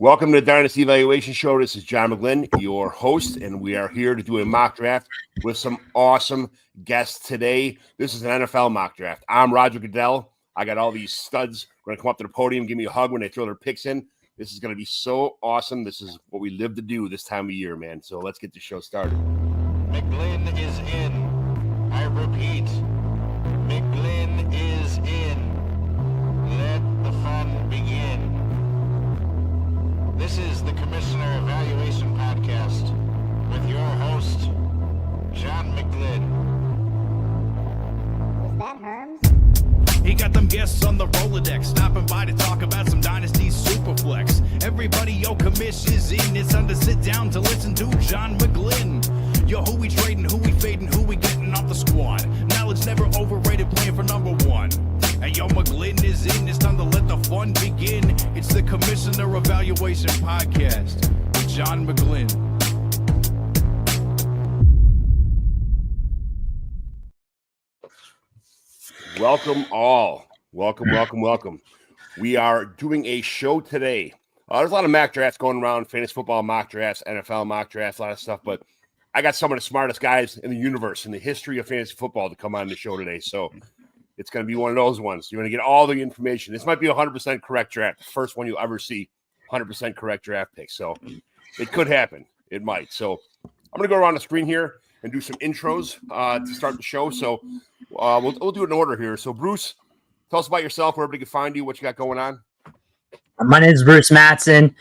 Welcome to the Dynasty Evaluation Show. This is John McGlynn, your host, and we are here to do a mock draft with some awesome guests today. This is an NFL mock draft. I'm Roger Goodell. I got all these studs. We're going to come up to the podium, give me a hug when they throw their picks in. This is going to be so awesome. This is what we live to do this time of year, man. So let's get the show started. McGlynn is in. I repeat, McGlynn is in. Let the fun begin. This is the Commissioner Evaluation Podcast with your host, John McGlynn. Was that Herms? He got them guests on the Rolodex, stopping by to talk about some Dynasty Superflex. Everybody, yo, commish is in. It's time to sit down to listen to John McGlynn. Yo, who we trading, who we fading, who we getting off the squad. Knowledge never overrated, playing for number one. Hey, yo, McGlynn is in. It's time to let the fun begin. It's the Commissioner Evaluation Podcast with John McGlynn. Welcome all. Welcome. We are doing a show today. There's a lot of mock drafts going around, fantasy football mock drafts, NFL mock drafts, a lot of stuff, but I got some of the smartest guys in the universe, in the history of fantasy football, to come on the show today. So it's going to be one of those ones. You're going to get all the information. This might be a 100% correct draft. The first one you'll ever see, 100% correct draft pick. So it could happen. It might. So I'm going to go around the screen here and do some intros to start the show. So we'll do it in order here. So Bruce, tell us about yourself, where everybody can find you, what you got going on. My name is Bruce Mattson.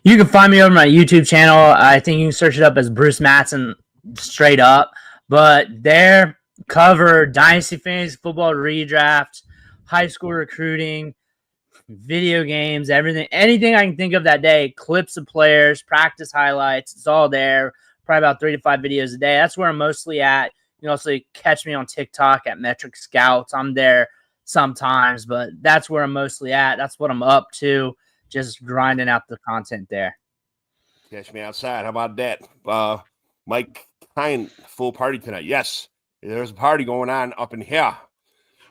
You can find me over my YouTube channel. I think you can search it up as Bruce Mattson straight up. But there, cover Dynasty Fantasy Football redraft, high school recruiting, video games, everything. Anything I can think of that day, clips of players, practice highlights. It's all there. Probably about 3 to 5 videos a day. That's where I'm mostly at. You can also catch me on TikTok at Metric Scouts. I'm there sometimes, but that's where I'm mostly at. That's what I'm up to, just grinding out the content there. Catch me outside. How about that? Mike Kine, full party tonight. Yes, there's a party going on up in here.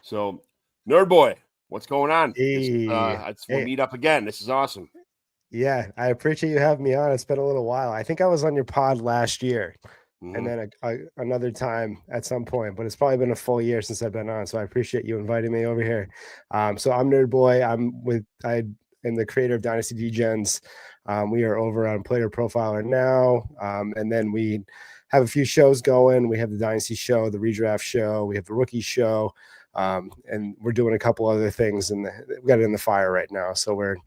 So, Nerd Boy, what's going on? Hey. We'll meet up again. This is awesome. Yeah, I appreciate you having me on. It's been a little while. I think I was on your pod last year, and then another time at some point, but it's probably been a full year since I've been on. So I appreciate you inviting me over here. So I'm Nerd Boy. I am the creator of Dynasty Degens. We are over on Player Profiler now, and then we have a few shows going. We have the Dynasty Show, the Redraft Show, we have the Rookie Show, and we're doing a couple other things, and we got it in the fire right now. So we're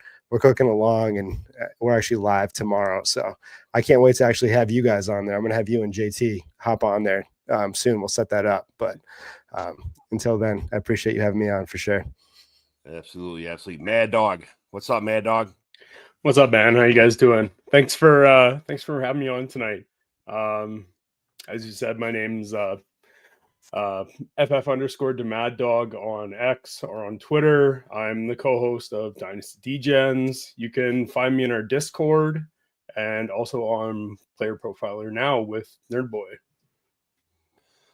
cooking along, and we're actually live tomorrow. So I can't wait to actually have you guys on there. I'm going to have you and JT hop on there soon. We'll set that up. But until then, I appreciate you having me on for sure. Absolutely. Mad Dog. What's up, Mad Dog? What's up, man? How you guys doing? Thanks for having me on tonight. As you said, my name's FF_DeMadDog on X or on Twitter. I'm the co-host of Dynasty Degens. You can find me in our Discord and also on Player Profiler now with Nerd Boy.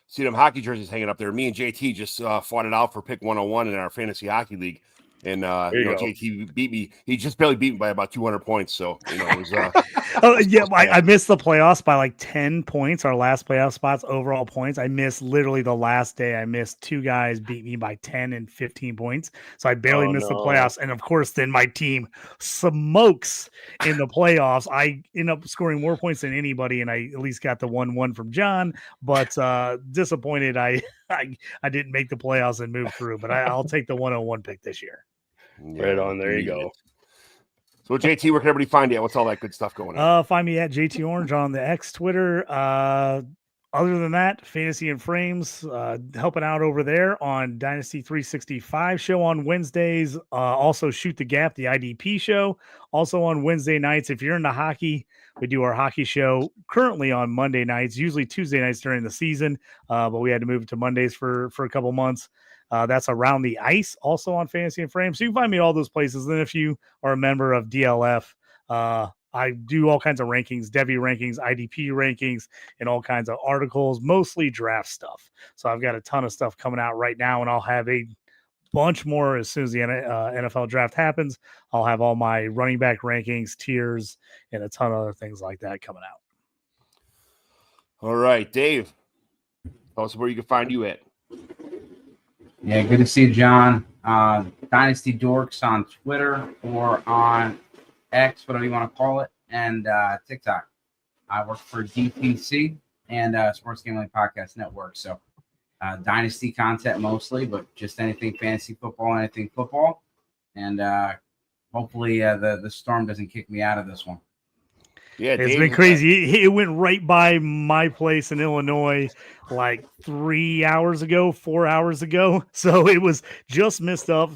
See them hockey jerseys hanging up there. Me and JT just fought it out for pick 101 in our fantasy hockey league. And JT beat me. He just barely beat me by about 200 points. So it was. I missed the playoffs by like 10 points. Our last playoff spots, overall points. I missed literally the last day. I missed 2 guys beat me by 10 and 15 points. So I barely missed the playoffs. And of course, then my team smokes in the playoffs. I end up scoring more points than anybody, and I at least got the 1-1 from John. But disappointed I didn't make the playoffs and move through. But I'll take the 101 pick this year. Yeah, right on. There you go. So JT, where can everybody find you? What's all that good stuff going on? Find me at JT Orange on the X Twitter. Other than that, Fantasy and Frames, helping out over there on Dynasty 365 show on Wednesdays. Also Shoot the Gap, the IDP show, also on Wednesday nights. If you're into hockey, we do our hockey show currently on Monday nights, usually Tuesday nights during the season, but we had to move it to Mondays for a couple months. That's Around the Ice, also on Fantasy and Frame. So you can find me at all those places. And if you are a member of DLF, I do all kinds of rankings, Debbie rankings, IDP rankings, and all kinds of articles, mostly draft stuff. So I've got a ton of stuff coming out right now, and I'll have a bunch more as soon as the NFL draft happens. I'll have all my running back rankings, tiers, and a ton of other things like that coming out. All right, Dave. Tell us where you can find you at. Yeah, good to see you, John. Dynasty Dorks on Twitter or on X, whatever you want to call it, and TikTok. I work for DPC and Sports Gambling Podcast Network. So Dynasty content mostly, but just anything fantasy football, anything football. And hopefully the storm doesn't kick me out of this one. Yeah, it's been crazy. It went right by my place in Illinois like 4 hours ago. So it was just missed up.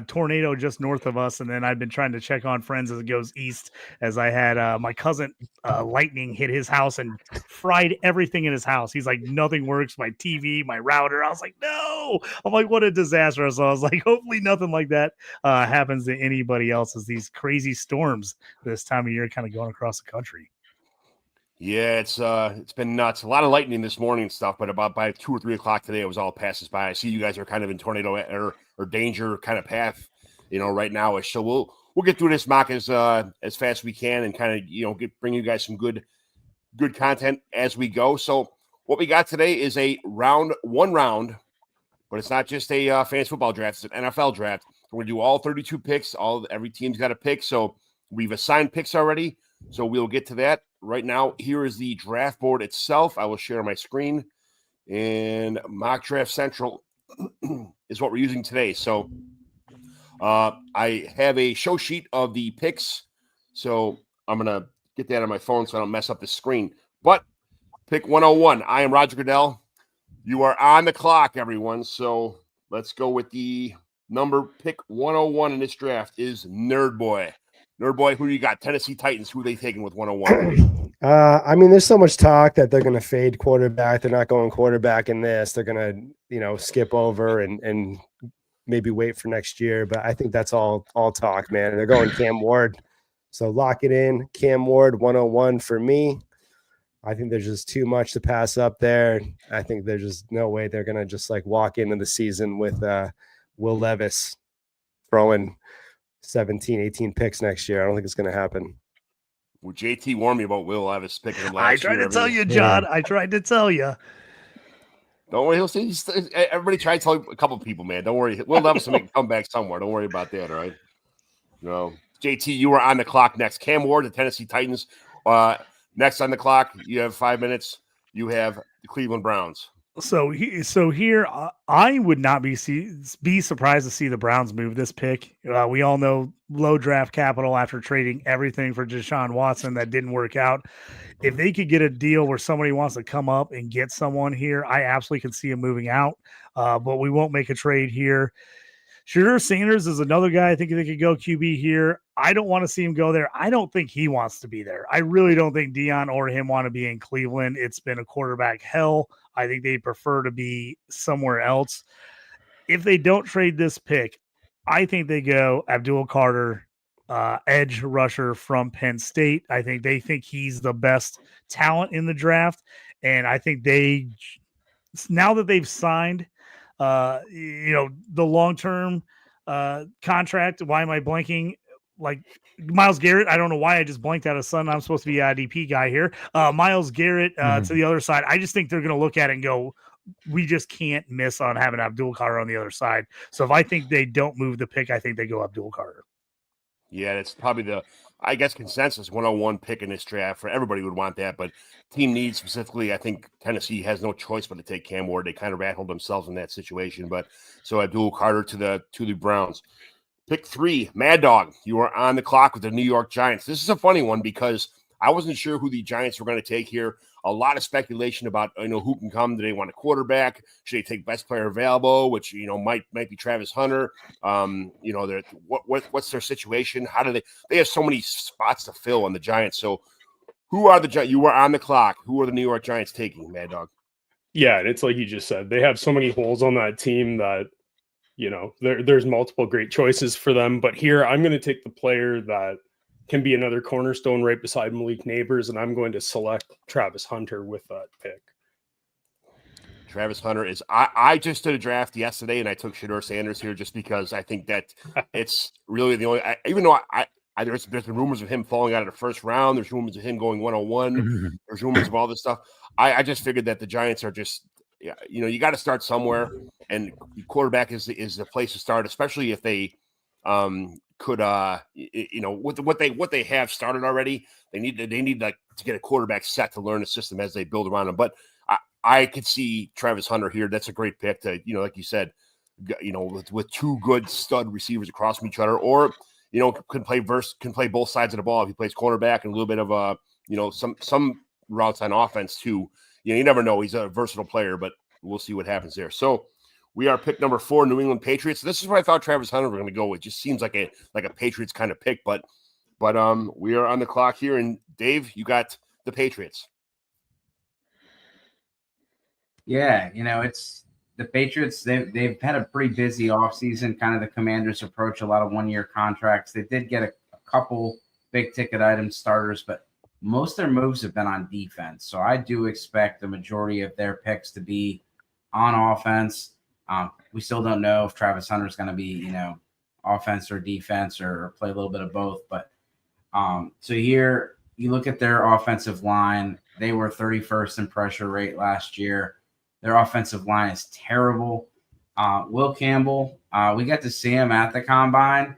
Tornado just north of us. And then I've been trying to check on friends as it goes east, as I had my cousin lightning hit his house and fried everything in his house. He's like, nothing works. My TV, my router. I was like, no. I'm like, what a disaster. So I was like, hopefully nothing like that happens to anybody else as these crazy storms this time of year kind of going across the country. Yeah, it's been nuts. A lot of lightning this morning and stuff, but about by 2 or 3 o'clock today, it was all passes by. I see you guys are kind of in tornado or danger kind of path, right now. So we'll get through this mock as fast as we can and kind of bring you guys some good content as we go. So what we got today is one round, but it's not just a fantasy football draft; it's an NFL draft. We're gonna do all 32 picks. Every team's got a pick, so we've assigned picks already. So we'll get to that. Right now, here is the draft board itself. I will share my screen. And Mock Draft Central is what we're using today. So I have a show sheet of the picks. So I'm going to get that on my phone so I don't mess up the screen. But pick 101. I am Roger Goodell. You are on the clock, everyone. So let's go with the number. Pick 101 in this draft is Nerd Boy. Nerd Boy, who you got? Tennessee Titans. Who are they taking with 101? I mean, there's so much talk that they're going to fade quarterback. They're not going quarterback in this. They're going to, skip over and maybe wait for next year. But I think that's all talk, man. They're going Cam Ward. So lock it in. Cam Ward, 101 for me. I think there's just too much to pass up there. I think there's just no way they're going to just like walk into the season with Will Levis throwing 17, 18 picks next year. I don't think it's going to happen. Well, JT warned me about Will Levis picking him last year. I tried to tell you, John. I tried to tell you. Don't worry. He'll see. Everybody tried to tell a couple of people, man. Don't worry. Will Levis will make a comeback somewhere. Don't worry about that, all right? No. JT, you are on the clock next. Cam Ward, the Tennessee Titans. Next on the clock, you have 5 minutes. You have the Cleveland Browns. So here, I would not be surprised to see the Browns move this pick. We all know low draft capital after trading everything for Deshaun Watson that didn't work out. If they could get a deal where somebody wants to come up and get someone here, I absolutely can see him moving out. But we won't make a trade here. Sure, Sanders is another guy I think they could go QB here. I don't want to see him go there. I don't think he wants to be there. I really don't think Dion or him want to be in Cleveland. It's been a quarterback hell. I think they prefer to be somewhere else. If they don't trade this pick, I think they go Abdul Carter, edge rusher from Penn State. I think they think he's the best talent in the draft. And I think now that they've signed the long-term contract. Why am I blanking? Like Myles Garrett. I don't know why I just blanked out of son. I'm supposed to be an IDP guy here. Myles Garrett to the other side. I just think they're going to look at it and go, we just can't miss on having Abdul Carter on the other side. So if I think they don't move the pick, I think they go Abdul Carter. Yeah, it's probably the consensus 101 pick in this draft. For everybody would want that, but team needs specifically, I think Tennessee has no choice but to take Cam Ward. They kind of rattled themselves in that situation. But so Abdul Carter to the Browns. Pick 3, Mad Dog. You are on the clock with the New York Giants. This is a funny one because I wasn't sure who the Giants were going to take here. A lot of speculation about who can come. Do they want a quarterback? Should they take best player available, which might be Travis Hunter? What's their situation? How do they have so many spots to fill on the Giants? So who are the Giants? You are on the clock. Who are the New York Giants taking, Mad Dog? Yeah, and it's like you just said, they have so many holes on that team that there's multiple great choices for them. But here I'm going to take the player that can be another cornerstone right beside Malik Neighbors, and I'm going to select Travis Hunter with that pick. Travis Hunter is. I just did a draft yesterday, and I took Shedeur Sanders here just because I think that it's really the only. Even though there's been rumors of him falling out of the first round. There's rumors of him going 101. There's rumors of all this stuff. I just figured that the Giants are just, you got to start somewhere, and quarterback is the place to start, especially if they could with what they have started already. They need like to get a quarterback set to learn the system as they build around him. But I could see Travis Hunter here. That's a great pick to, like you said, with two good stud receivers across from each other, or can play both sides of the ball if he plays cornerback and a little bit of some routes on offense too. You never know. He's a versatile player, but we'll see what happens there. So we are pick number 4, New England Patriots. This is what I thought Travis Hunter were going to go with. Just seems like a Patriots kind of pick, but we are on the clock here, and Dave, you got the Patriots. Yeah, it's the Patriots. They've had a pretty busy offseason, kind of the Commanders approach, a lot of one-year contracts. They did get a couple big-ticket item starters, but most of their moves have been on defense. So I do expect the majority of their picks to be on offense. We still don't know if Travis Hunter is going to be, offense or defense or play a little bit of both. But so here you look at their offensive line. They were 31st in pressure rate last year. Their offensive line is terrible. Will Campbell, we got to see him at the combine.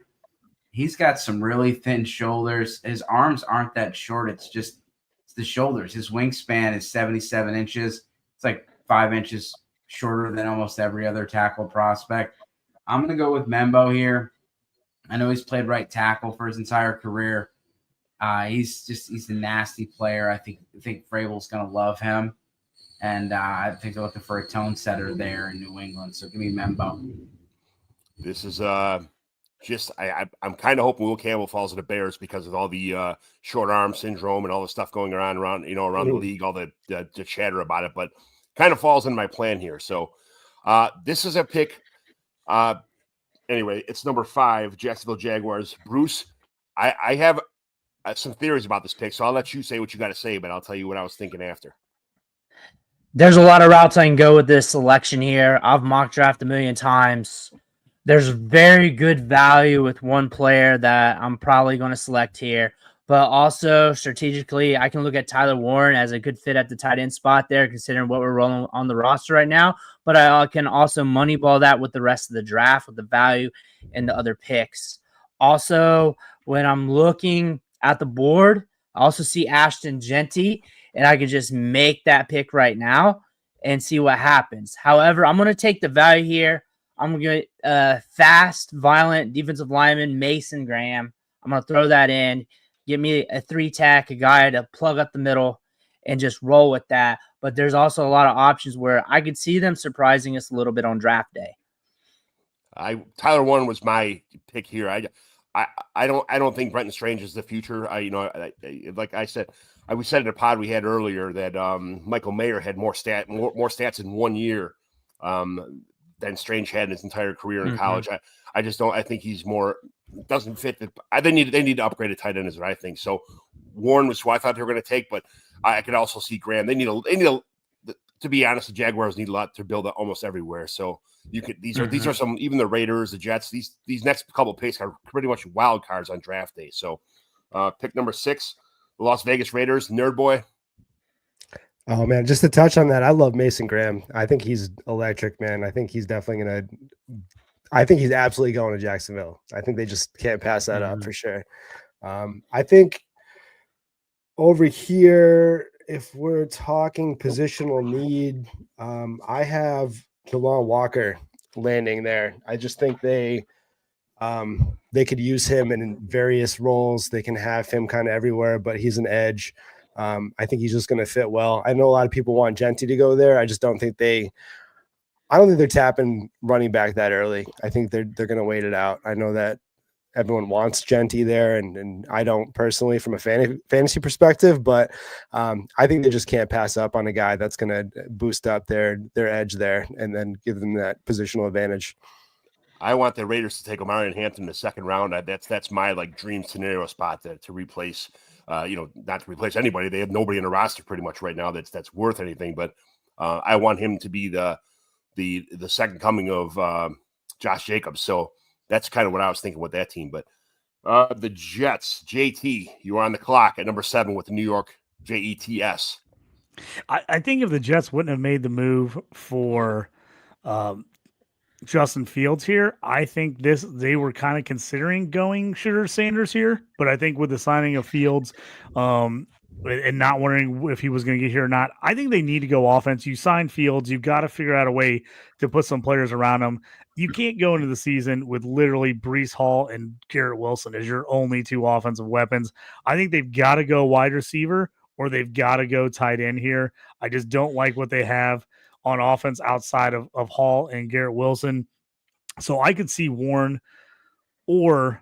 He's got some really thin shoulders. His arms aren't that short. It's the shoulders. His wingspan is 77 inches. It's like 5 inches shorter than almost every other tackle prospect. I'm going to go with Membo here. I know he's played right tackle for his entire career. He's a nasty player. I think Vrabel's going to love him. And I think they're looking for a tone setter there in New England. So give me Membo. This is I'm kind of hoping Will Campbell falls to the Bears because of all the short arm syndrome and all the stuff going around the league, all the chatter about it. But kind of falls in my plan here. So this is a pick. Anyway, it's number 5, Jacksonville Jaguars. Bruce, I have some theories about this pick, so I'll let you say what you got to say, but I'll tell you what I was thinking after. There's a lot of routes I can go with this selection here. I've mock drafted a million times. There's very good value with one player that I'm probably going to select here. But also strategically, I can look at Tyler Warren as a good fit at the tight end spot there, considering what we're rolling on the roster right now. But I can also moneyball that with the rest of the draft, with the value and the other picks. Also, when I'm looking at the board, I also see Ashton Genty, and I could just make that pick right now and see what happens. However, I'm going to take the value here. I'm going to get fast, violent defensive lineman, Mason Graham. I'm going to throw that in. Give me a 3-tack, a guy to plug up the middle and just roll with that. But there's also a lot of options where I could see them surprising us a little bit on draft day. Tyler Warren was my pick here. I don't think Brenton Strange is the future. Like I said, we said in a pod we had earlier that Michael Mayer had more stats in 1 year than Strange had in his entire career in college. I just don't. I think he's more doesn't fit. They need to upgrade a tight end, is what I think. So Warren was who I thought they were going to take, but I could also see Graham. They need a. To be honest, the Jaguars need a lot to build almost everywhere. So these are some, even the Raiders, the Jets. These next couple of picks are pretty much wild cards on draft day. So pick number 6, the Las Vegas Raiders. Nerd boy. Oh man, just to touch on that, I love Mason Graham. I think he's electric, man. I think he's definitely he's absolutely going to Jacksonville. I think they just can't pass that up for sure. I think over here, if we're talking positional need, I have Jalon Walker landing there. I just think they could use him in various roles. They can have him kind of everywhere, but he's an edge. I think he's just going to fit well. I know a lot of people want Genty to go there. I just don't think they're tapping running back that early. I think they're going to wait it out. I know that everyone wants Genty there, and I don't personally from a fantasy perspective, but I think they just can't pass up on a guy that's going to boost up their edge there and then give them that positional advantage. I want the Raiders to take Omarion Hampton in the second round. That's my dream scenario spot to replace. Not to replace anybody. They have nobody in the roster pretty much right now that's worth anything. But I want him to be the second coming of Josh Jacobs. So that's kind of what I was thinking with that team. But the Jets, JT, you are on the clock at number 7 with the New York Jets. I think if the Jets wouldn't have made the move for Justin Fields here, I think they were kind of considering going Shooter Sanders here, but I think with the signing of Fields, and not wondering if he was going to get here or not, I think they need to go offense. You sign Fields, you've got to figure out a way to put some players around him. You can't go into the season with literally Breece Hall and Garrett Wilson as your only 2 offensive weapons. I think they've got to go wide receiver or they've got to go tight end here. I just don't like what they have on offense outside of Hall and Garrett Wilson. So I could see Warren or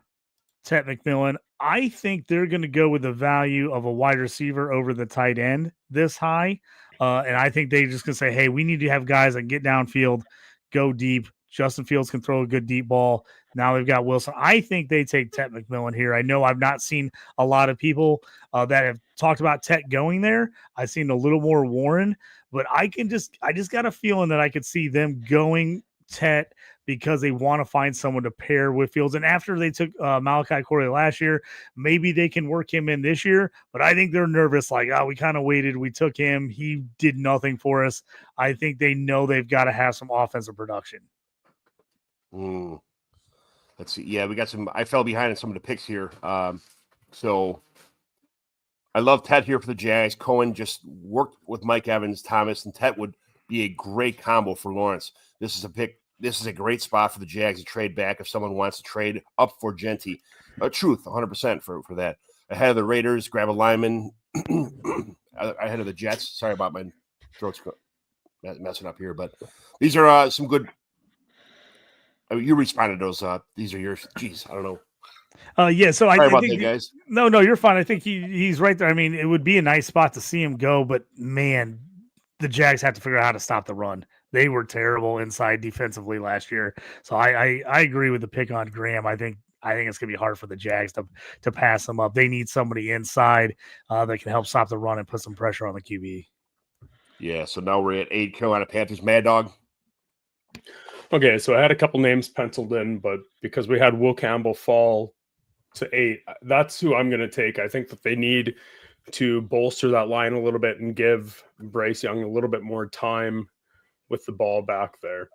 Ted McMillan. I think they're going to go with the value of a wide receiver over the tight end this high. And I think they're just going to say, hey, we need to have guys that get downfield, go deep. Justin Fields can throw a good deep ball. Now they've got Wilson. I think they take Ted McMillan here. I know I've not seen a lot of people that have talked about Ted going there. I've seen a little more Warren, but I just got a feeling that I could see them going Ted because they want to find someone to pair with Fields. And after they took Malachi Corey last year, maybe they can work him in this year. But I think they're nervous, like, we kind of waited. We took him. He did nothing for us. I think they know they've got to have some offensive production. Let's see. Yeah, we got some. I fell behind in some of the picks here. So I love Ted here for the Jags. Cohen just worked with Mike Evans, Thomas, and Ted would be a great combo for Lawrence. This is a pick. This is a great spot for the Jags to trade back if someone wants to trade up for Genty. Truth, 100% for that. Ahead of the Raiders, grab a lineman. Ahead of the Jets. Sorry about my throat's messing up here, but these are some good. You responded to those. These are yours. Jeez, I don't know. Yeah, so Sorry I about think that, guys. No, you're fine. I think he's right there. I mean, it would be a nice spot to see him go, but man, the Jags have to figure out how to stop the run. They were terrible inside defensively last year. So I agree with the pick on Graham. I think it's gonna be hard for the Jags to pass them up. They need somebody inside that can help stop the run and put some pressure on the QB. Yeah, so now we're at 8 Carolina Panthers. Mad Dog. Okay, so I had a couple names penciled in, but because we had Will Campbell fall to 8, that's who I'm going to take. I think that they need to bolster that line a little bit and give Bryce Young a little bit more time with the ball back there.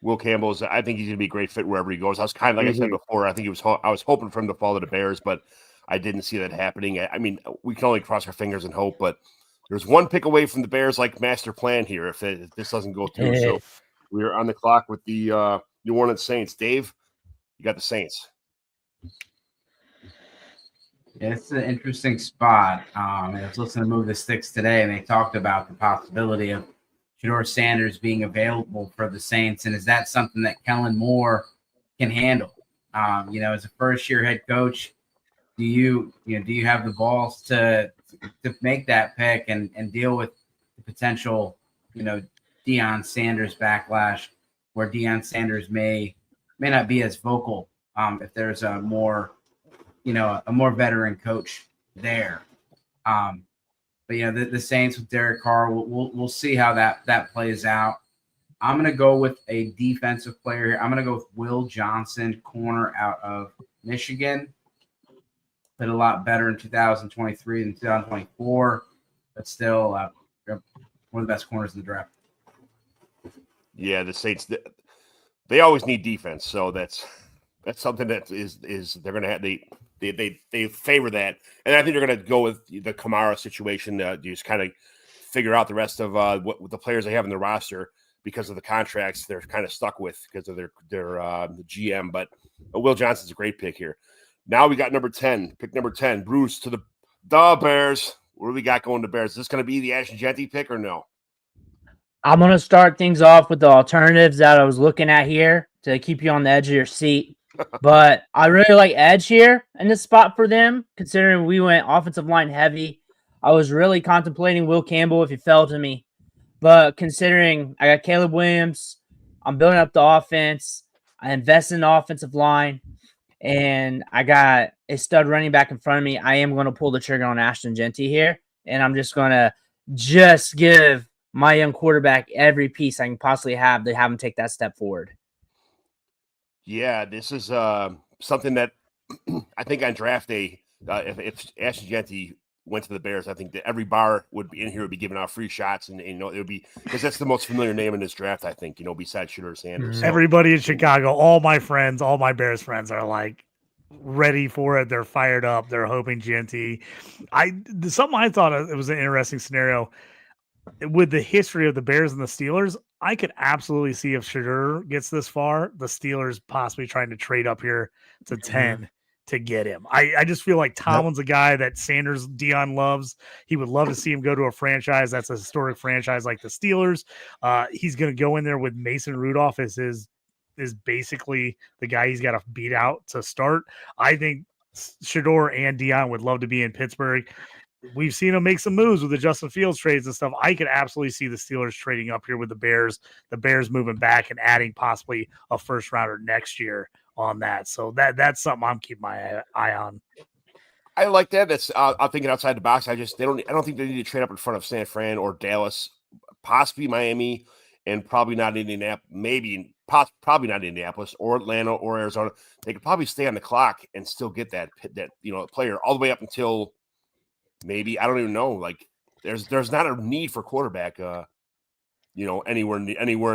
Will Campbell's. I think he's going to be a great fit wherever he goes. I was kind of like I said before. I think I was hoping for him to fall to the Bears, but I didn't see that happening. I mean, we can only cross our fingers and hope, but there's one pick away from the Bears, like master plan here. If this doesn't go through, so we're on the clock with the New Orleans Saints. Dave, you got the Saints. Yeah, it's an interesting spot. I was listening to Move the Sticks today, and they talked about the possibility of Shedeur Sanders being available for the Saints, and is that something that Kellen Moore can handle? As a first-year head coach, do you have the balls to make that pick and deal with the potential, Deion Sanders backlash, where Deion Sanders may not be as vocal if there's a more veteran coach there. But the Saints with Derek Carr, we'll see how that plays out. I'm going to go with a defensive player here. I'm going to go with Will Johnson, corner out of Michigan. Played a lot better in 2023 than 2024, but still one of the best corners in the draft. Yeah, the Saints, they always need defense, so that's something that is they're going to have. They favor that, and I think they're going to go with the Kamara situation. Just kind of figure out the rest of what the players they have in the roster because of the contracts they're kind of stuck with because of their the GM. But Will Johnson's a great pick here. Now we got pick number 10, Bruce to the Bears. What do we got going to Bears? Is this going to be the Ashton Genty pick or no? I'm going to start things off with the alternatives that I was looking at here to keep you on the edge of your seat. But I really like edge here in this spot for them, considering we went offensive line heavy. I was really contemplating Will Campbell if he fell to me. But considering I got Caleb Williams, I'm building up the offense. I invest in the offensive line. And I got a stud running back in front of me. I am going to pull the trigger on Ashton Genty here, and I'm just going to just give my young quarterback every piece I can possibly have to have him take that step forward. Yeah, this is something that I think on draft day, if Ashton Jeanty went to the Bears, I think that every bar would be in here would be giving out free shots, and it would be because that's the most familiar name in this draft, I think. Besides Shooter Sanders. So. Everybody in Chicago, all my friends, all my Bears friends are like ready for it. They're fired up. They're hoping Jeanty. Something I thought it was an interesting scenario with the history of the Bears and the Steelers. I could absolutely see if Shedeur gets this far, the Steelers possibly trying to trade up here to 10 to get him. I just feel like Tomlin's a guy that Sanders, Dion loves. He would love to see him go to a franchise that's a historic franchise like the Steelers. He's going to go in there with Mason Rudolph as is basically the guy he's got to beat out to start. I think Shedeur and Dion would love to be in Pittsburgh. We've seen him make some moves with the Justin Fields trades and stuff. I could absolutely see the Steelers trading up here with the Bears moving back and adding possibly a first rounder next year on that. So that's something I'm keeping my eye on. I like that. That's I'm thinking outside the box. I don't think they need to trade up in front of San Fran or Dallas, possibly Miami, and probably not Indianapolis. Probably not Indianapolis or Atlanta or Arizona. They could probably stay on the clock and still get that player all the way up until. Maybe I don't even know. Like there's not a need for quarterback, anywhere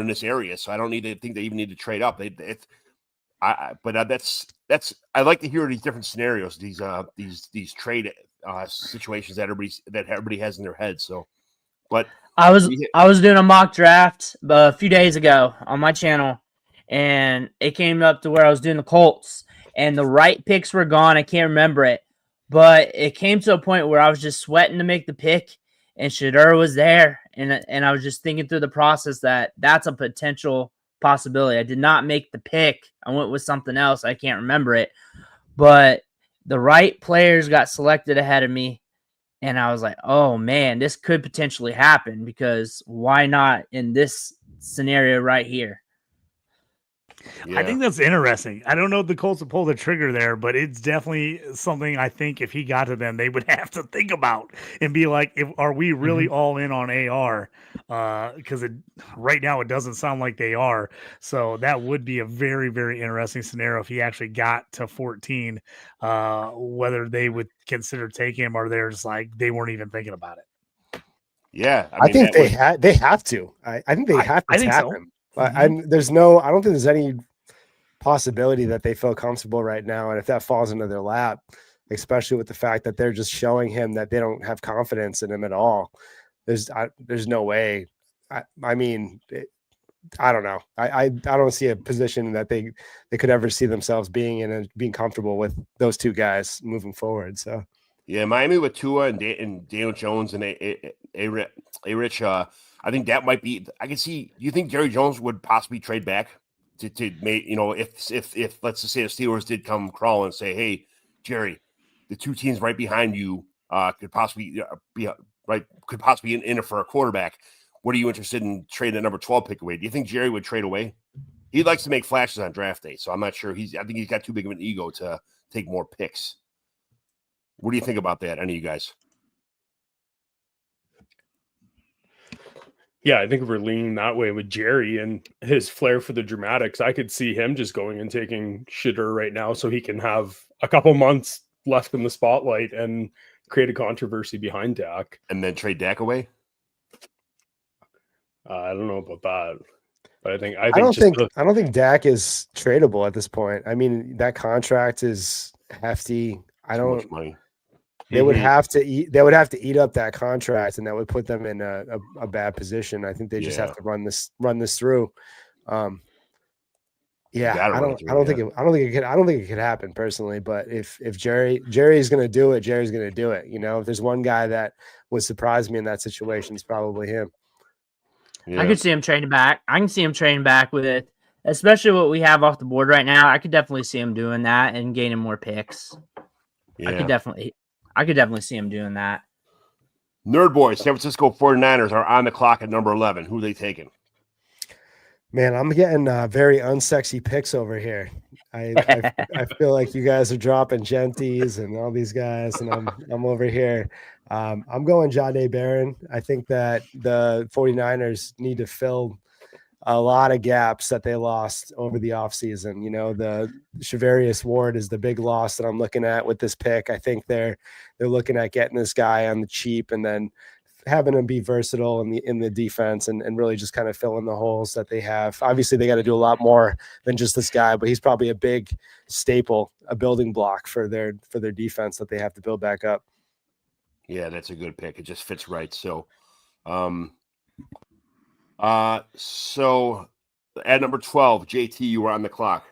in this area. So I don't think they even need to trade up. That's I like to hear these different scenarios, these trade situations that everybody has in their head. So, but I was doing a mock draft a few days ago on my channel, and it came up to where I was doing the Colts, and the right picks were gone. I can't remember it. But it came to a point where I was just sweating to make the pick, and Shedeur was there, and I was just thinking through the process that's a potential possibility. I did not make the pick. I went with something else. I can't remember it. But the right players got selected ahead of me, and I was like, oh, man, this could potentially happen because why not in this scenario right here? Yeah. I think that's interesting. I don't know if the Colts will pull the trigger there, but it's definitely something I think if he got to them, they would have to think about and be like, are we really all in on AR? Because right now it doesn't sound like they are. So that would be a very, very interesting scenario if he actually got to 14, whether they would consider taking him or they're just like, they weren't even thinking about it. Yeah. I think they have to. I think they have to tap him. I don't think there's any possibility that they feel comfortable right now. And if that falls into their lap, especially with the fact that they're just showing him that they don't have confidence in him at all, there's no way. I don't know. I don't see a position that they could ever see themselves being in and being comfortable with those two guys moving forward. So yeah, Miami with Tua and Daniel Jones and a Rich. I think that might be. I can see. Do you think Jerry Jones would possibly trade back to make if let's just say the Steelers did come crawling and say, hey, Jerry, the two teams right behind you could possibly be in it for a quarterback. What are you interested in trading the number 12 pick away? Do you think Jerry would trade away? He likes to make flashes on draft day, so I'm not sure. I think he's got too big of an ego to take more picks. What do you think about that? Any of you guys? Yeah, I think if we're leaning that way with Jerry and his flair for the dramatics, I could see him just going and taking Shedeur right now so he can have a couple months left in the spotlight and create a controversy behind Dak. And then trade Dak away? I don't know about that. But I don't think Dak is tradable at this point. I mean, that contract is hefty. Too much money. They would have to eat up that contract, and that would put them in a bad position. I think they just have to run this through. I don't think it could happen personally. But if Jerry's going to do it, Jerry's going to do it. If there's one guy that would surprise me in that situation, it's probably him. Yeah. I could see him trading back. I can see him trading back with it, especially what we have off the board right now. I could definitely see him doing that and gaining more picks. Yeah. I could definitely see him doing that. Nerd Boys, San Francisco 49ers are on the clock at number 11. Who are they taking? Man, I'm getting very unsexy picks over here. I feel like you guys are dropping Genties and all these guys, and I'm over here. I'm going Jahdae Barron. I think that the 49ers need to fill a lot of gaps that they lost over the offseason. You know, the Shavarius Ward is the big loss that I'm looking at with this pick. I think they're looking at getting this guy on the cheap and then having him be versatile in the defense and really just kind of fill in the holes that they have. Obviously, they got to do a lot more than just this guy, but he's probably a big staple, a building block for their defense that they have to build back up. Yeah, that's a good pick. It just fits right. So, so at number 12, JT, you were on the clock.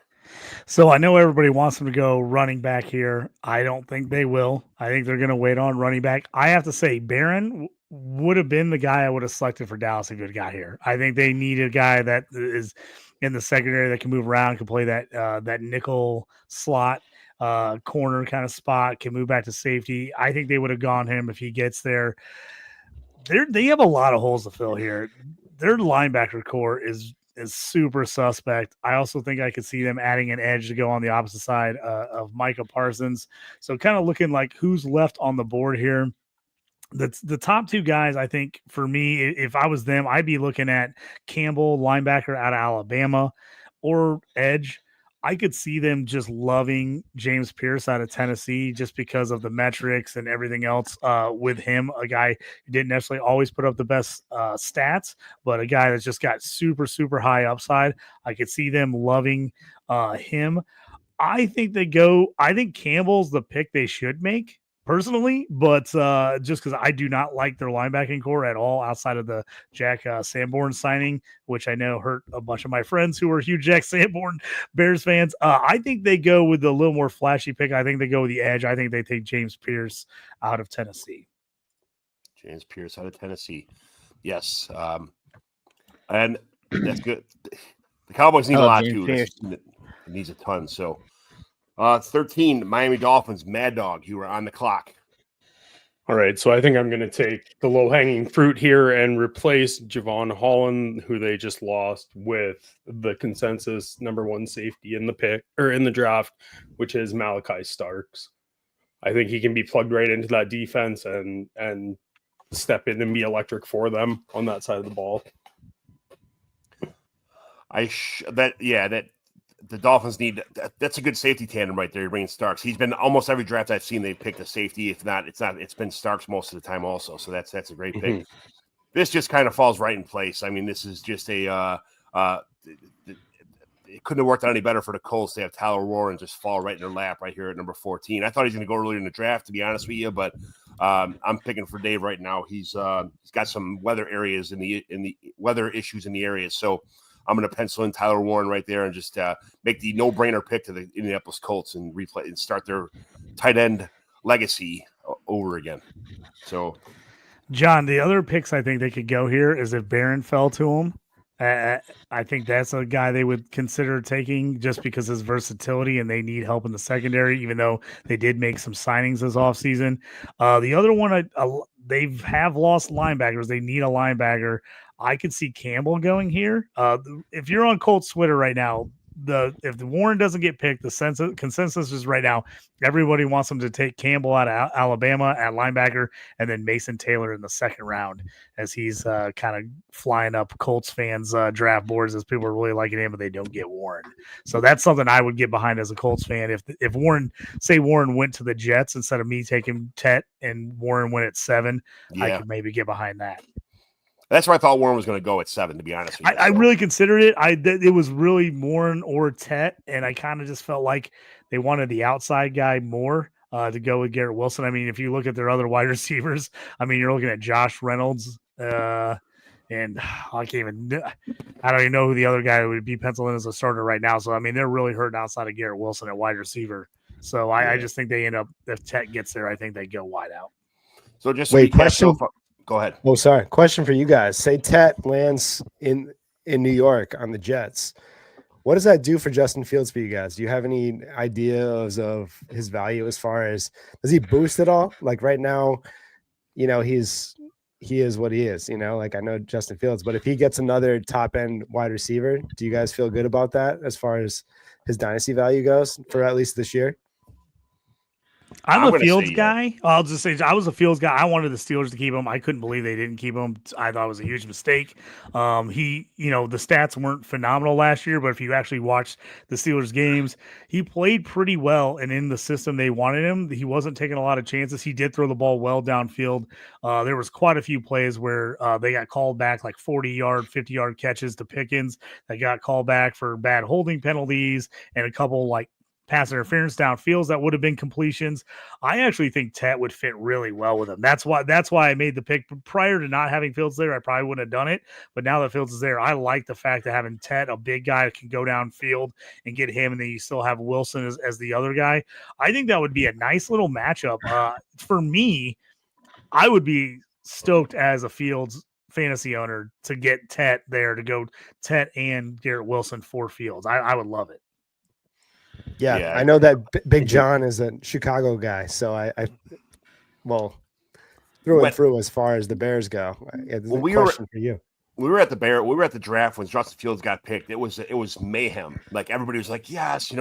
So I know everybody wants them to go running back here. I don't think they will. I think they're going to wait on running back. I have to say, Barron would have been the guy I would have selected for Dallas if he got here. I think they need a guy that is in the secondary that can move around, can play that nickel slot corner kind of spot, can move back to safety. I think they would have gone him if he gets there. They have a lot of holes to fill here. Their linebacker core is super suspect. I also think I could see them adding an edge to go on the opposite side of Micah Parsons. So kind of looking like who's left on the board here. The top two guys, I think, for me, if I was them, I'd be looking at Campbell, linebacker out of Alabama, or edge. I could see them just loving James Pierce out of Tennessee just because of the metrics and everything else with him, a guy who didn't necessarily always put up the best stats, but a guy that's just got super, super high upside. I could see them loving him. I think Campbell's the pick they should make personally, but just because I do not like their linebacking core at all outside of the Jack Sanborn signing, which I know hurt a bunch of my friends who are huge Jack Sanborn Bears fans. I think they go with the little more flashy pick. I think they go with the edge. I think they take James Pierce out of Tennessee. James Pierce out of Tennessee. Yes. And that's good. The Cowboys need a lot too. It needs a ton. So 13, Miami Dolphins, Mad Dog. You were on the clock. All right, so I think I'm going to take the low-hanging fruit here and replace Javon Holland, who they just lost, with the consensus number one safety in the pick or in the draft, which is Malachi Starks. I think he can be plugged right into that defense and step in and be electric for them on that side of the ball. The Dolphins need that's a good safety tandem right there. You're bringing Starks. He's been almost every draft I've seen. They've picked a safety. If not, it's been Starks most of the time also. So that's a great pick. Mm-hmm. This just kind of falls right in place. I mean, this is just it couldn't have worked out any better for the Colts. They have Tyler Warren just fall right in their lap right here at number 14. I thought he was going to go earlier in the draft, to be honest with you, but I'm picking for Dave right now. He's got some weather areas in the weather issues in the area, so I'm going to pencil in Tyler Warren right there and just make the no-brainer pick to the Indianapolis Colts and replay and start their tight end legacy over again. So, John, the other picks I think they could go here is if Barron fell to them. I think that's a guy they would consider taking just because of his versatility and they need help in the secondary, even though they did make some signings this offseason. The other one, they have lost linebackers. They need a linebacker. I could see Campbell going here. If you're on Colts Twitter right now, if the Warren doesn't get picked, the consensus is right now everybody wants them to take Campbell out of Alabama at linebacker and then Mason Taylor in the second round as he's kind of flying up Colts fans draft boards as people are really liking him, but they don't get Warren. So that's something I would get behind as a Colts fan. If Warren went to the Jets instead of me taking Tet and Warren went at 7, I could maybe get behind that. That's where I thought Warren was going to go at 7, to be honest with you. I really considered it. It was really Warren or Tet, and I kind of just felt like they wanted the outside guy more to go with Garrett Wilson. I mean, if you look at their other wide receivers, I mean, you're looking at Josh Reynolds, and I don't even know who the other guy would be penciled in as a starter right now. So, I mean, they're really hurting outside of Garrett Wilson at wide receiver. So, I just think they end up, if Tet gets there, I think they go wide out. So, just question. Go ahead. Oh, sorry. Question for you guys. Say Tet lands in New York on the Jets. What does that do for Justin Fields for you guys? Do you have any ideas of his value as far as does he boost at all? Like right now, you know, he's he is what he is. Like I know Justin Fields, but if he gets another top end wide receiver, do you guys feel good about that as far as his dynasty value goes for at least this year? I'm a Fields guy. I'll just say I was a Fields guy. I wanted the Steelers to keep him. I couldn't believe they didn't keep him. I thought it was a huge mistake. The stats weren't phenomenal last year, but if you actually watched the Steelers games, he played pretty well. And in the system they wanted him, he wasn't taking a lot of chances. He did throw the ball well downfield. There was quite a few plays where they got called back, like 40-yard, 50-yard catches to Pickens that got called back for bad holding penalties, and a couple like pass interference downfields that would have been completions. I actually think Tet would fit really well with him. That's why I made the pick. Prior to not having Fields there, I probably wouldn't have done it. But now that Fields is there, I like the fact that having Tet, a big guy, can go downfield and get him, and then you still have Wilson as the other guy. I think that would be a nice little matchup. For me, I would be stoked as a Fields fantasy owner to get Tet there, to go Tet and Garrett Wilson for Fields. I would love it. Yeah, I know that Big John is a Chicago guy, so I through and through as far as the Bears go. We were at the draft when Justin Fields got picked. It was mayhem. Like everybody was like, yes,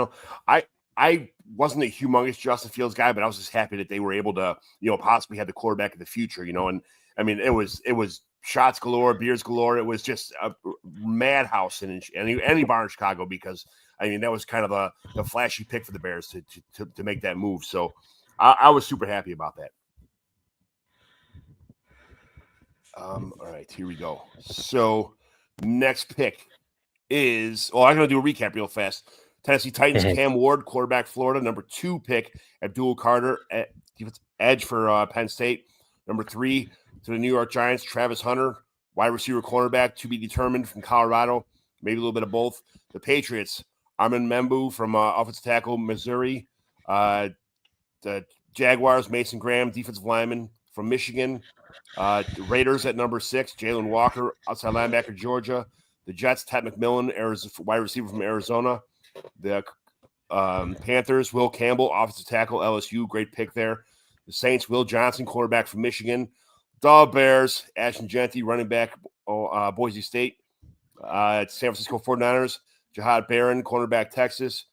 I wasn't a humongous Justin Fields guy, but I was just happy that they were able to, possibly have the quarterback of the future, and I mean, it was shots galore, beers galore. It was just a madhouse in any bar in Chicago, because I mean, that was kind of the flashy pick for the Bears to make that move. So I was super happy about that. All right, here we go. So next pick is, I'm going to do a recap real fast. Tennessee Titans, Cam Ward, quarterback, Florida. Number 2 pick, Abdul Carter, edge for Penn State. Number 3 to the New York Giants, Travis Hunter, wide receiver, cornerback, to be determined, from Colorado. Maybe a little bit of both. The Patriots, Armin Membu from offensive tackle, Missouri. The Jaguars, Mason Graham, defensive lineman from Michigan. Raiders at number 6, Jalen Walker, outside linebacker, Georgia. The Jets, Ted McMillan, wide receiver from Arizona. The Panthers, Will Campbell, offensive tackle, LSU, great pick there. The Saints, Will Johnson, quarterback from Michigan. The Bears, Ashton Genty, running back, Boise State. San Francisco 49ers, Jahad Barron, cornerback, Texas.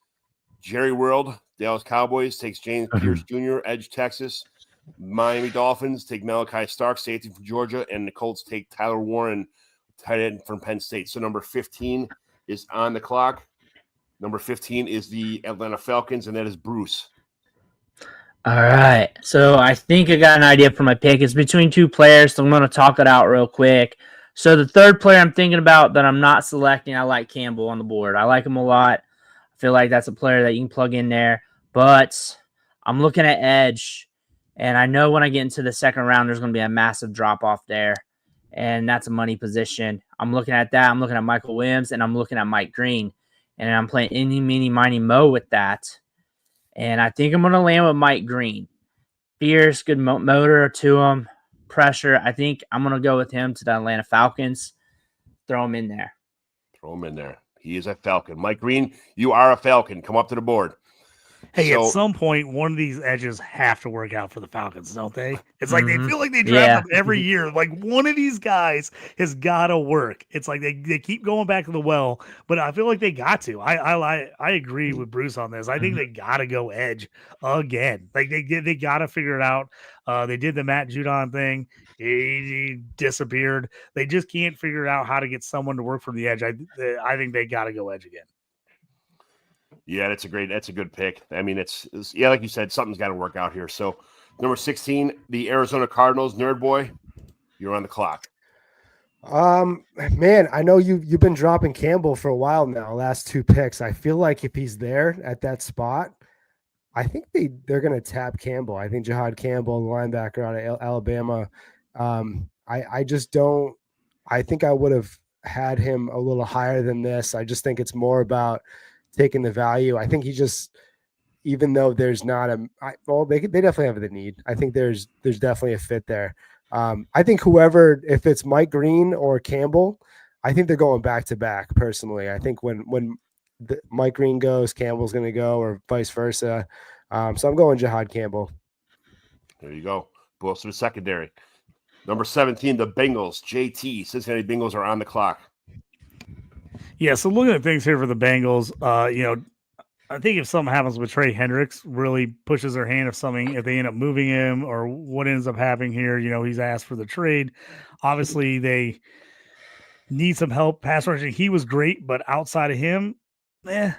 Jerry World, Dallas Cowboys, takes James Pierce Jr., edge, Texas. Miami Dolphins take Malachi Stark, safety from Georgia. And the Colts take Tyler Warren, tight end from Penn State. So number 15 is on the clock. Number 15 is the Atlanta Falcons, and that is Bruce. All right. So I think I got an idea for my pick. It's between 2 players, so I'm going to talk it out real quick. So the third player I'm thinking about that I'm not selecting, I like Campbell on the board. I like him a lot. I feel like that's a player that you can plug in there. But I'm looking at edge, and I know when I get into the second round, there's going to be a massive drop-off there, and that's a money position. I'm looking at that. I'm looking at Michael Williams, and I'm looking at Mike Green, and I'm playing any, meeny, miny, mo with that. And I think I'm going to land with Mike Green. Fierce, good motor to him. Pressure. I think I'm going to go with him to the Atlanta Falcons. Throw him in there. He is a Falcon. Mike Green, you are a Falcon. Come up to the board. Hey, at some point, one of these edges have to work out for the Falcons, don't they? It's like they feel like they draft them every year. Like one of these guys has got to work. It's like they keep going back to the well, but I feel like they got to. I agree with Bruce on this. I think they got to go edge again. Like they got to figure it out. They did the Matt Judon thing. He disappeared. They just can't figure out how to get someone to work from the edge. I think they got to go edge again. Yeah, that's a good pick. I mean, it's like you said, something's got to work out here. So number 16, the Arizona Cardinals, Nerd Boy, you're on the clock. Man, I know you've been dropping Campbell for a while now, last 2 picks. I feel like if he's there at that spot, I think they're going to tap Campbell. I think Jahad Campbell, the linebacker out of Alabama. I just don't. I think I would have had him a little higher than this. I just think it's more about taking the value. I think he just, even though there's not they definitely have the need. I think there's definitely a fit there. I think whoever, if it's Mike Green or Campbell, I think they're going back to back. Personally, I think when Mike Green goes, Campbell's going to go, or vice versa. So I'm going Jahad Campbell. There you go. Both to the secondary. Number 17, the Bengals. JT, Cincinnati Bengals are on the clock. Yeah, so looking at things here for the Bengals, I think if something happens with Trey Hendricks, really pushes their hand if they end up moving him or what ends up happening here, he's asked for the trade. Obviously, they need some help pass rushing. He was great, but outside of him, they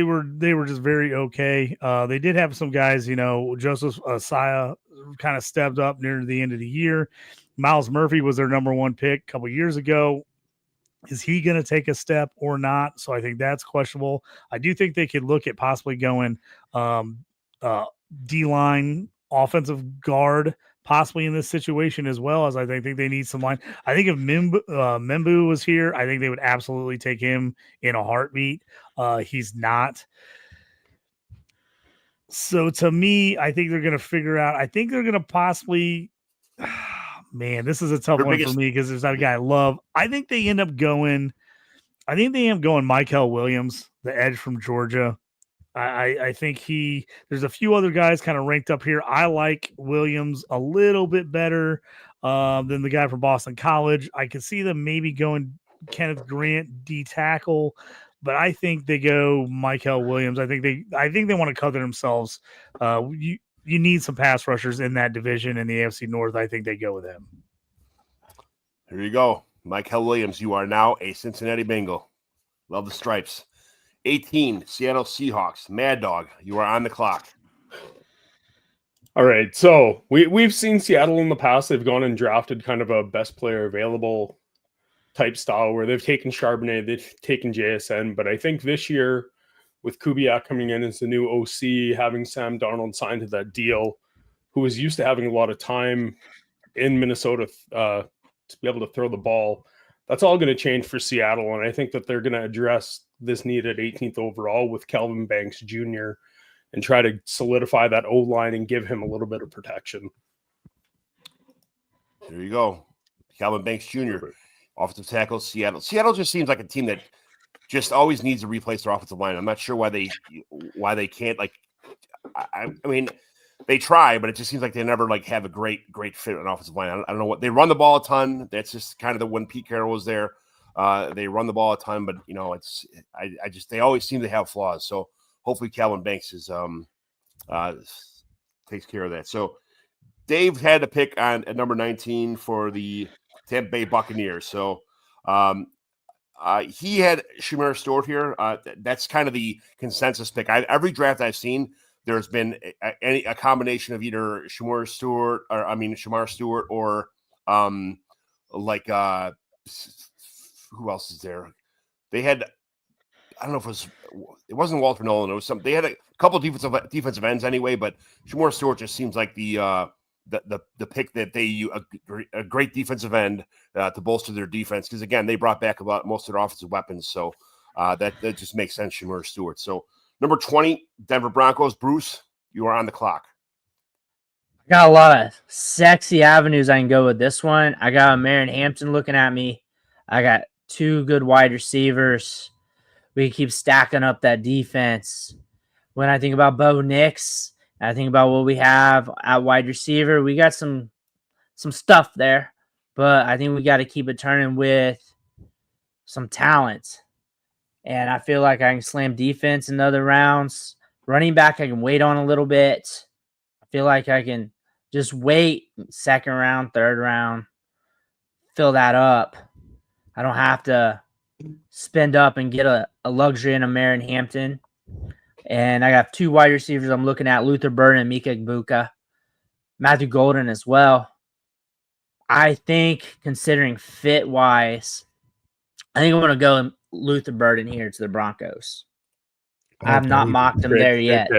were just very okay. They did have some guys, Joseph Saya kind of stepped up near the end of the year. Miles Murphy was their number one pick a couple years ago. Is he going to take a step or not? So I think that's questionable. I do think they could look at possibly going D-line offensive guard possibly in this situation as well, as I think they need some line. I think if Membu was here, I think they would absolutely take him in a heartbeat. He's not. So to me, I think they're going to figure out. I think they're going to possibly. Man, this is a tough one for me because there's that guy I love. I think they end up going Michael Williams, the edge from Georgia. I think there's a few other guys kind of ranked up here. I like Williams a little bit better than the guy from Boston College. I could see them maybe going Kenneth Grant D tackle, but I think they go Michael Williams. I think they want to cover themselves. You need some pass rushers in that division in the AFC North. I think they go with him. Here you go. Michael Williams, you are now a Cincinnati Bengal. Love the stripes. 18, Seattle Seahawks. Mad Dog, you are on the clock. All right, so we've seen Seattle in the past. They've gone and drafted kind of a best player available type style where they've taken Charbonnet, they've taken JSN, but I think this year with Kubiak coming in as the new OC, having Sam Darnold signed to that deal, who was used to having a lot of time in Minnesota to be able to throw the ball, that's all going to change for Seattle. And I think that they're going to address this need at 18th overall with Kelvin Banks Jr. and try to solidify that O-line and give him a little bit of protection. There you go. Kelvin Banks Jr., offensive tackle, Seattle. Seattle just seems like a team that just always needs to replace their offensive line. I'm not sure why they can't, like, I mean, they try, but it just seems like they never like have a great fit on offensive line. I don't know what they run the ball a ton. That's just kind of when Pete Carroll was there. They run the ball a ton, but they always seem to have flaws. So hopefully Calvin Banks is takes care of that. So Dave had a pick at number 19 for the Tampa Bay Buccaneers. So he had Shamir Stewart here. That's kind of the consensus pick. Every draft I've seen, there's been a combination of either Shamir Stewart or who else is there? They had, I don't know if it wasn't Walter Nolan. It was they had a couple defensive ends anyway, but Shamir Stewart just seems like the pick that they use, a great defensive end to bolster their defense. Because again, they brought back most of their offensive weapons. So that just makes sense. Shamir Stewart. So number 20, Denver Broncos. Bruce, you are on the clock. I got a lot of sexy avenues I can go with this one. I got Marin Hampton looking at me. I got two good wide receivers. We keep stacking up that defense. When I think about Bo Nix, I think about what we have at wide receiver. We got some stuff there, but I think we got to keep it turning with some talent. And I feel like I can slam defense in the other rounds. Running back, I can wait on a little bit. I feel like I can just wait second round, third round, fill that up. I don't have to spend up and get a luxury in a Marin Hampton. And I got two wide receivers I'm looking at, Luther Burden and Mika Igbukah. Matthew Golden as well. I think considering fit-wise, I think I'm going to go Luther Burden here to the Broncos. I have not mocked him there yet.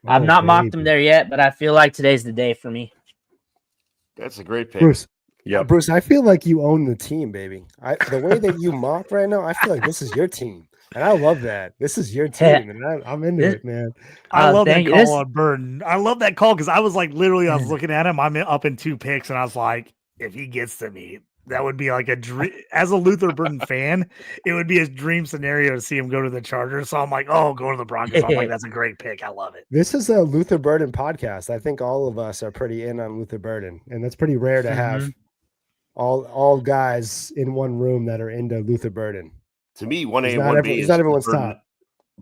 I've not mocked him there yet, but I feel like today's the day for me. That's a great pick. Bruce. Yeah, Bruce, I feel like you own the team, baby. The way that you mock right now, I feel like this is your team. And I love that. This is your team, and I'm into it, man. I love that call on Burden. I love that call because I was like, literally, I was looking at him. I'm up in 2 picks, and I was like, if he gets to me, That would be like a dream. As a Luther Burden fan, it would be a dream scenario to see him go to the Chargers. So I'm like, oh, go to the Broncos. I'm like, that's a great pick. I love it. This is a Luther Burden podcast. I think all of us are pretty in on Luther Burden, and that's pretty rare to have all guys in one room that are into Luther Burden. To me, 1A He's and not 1B every- he's is not everyone's Burden, top.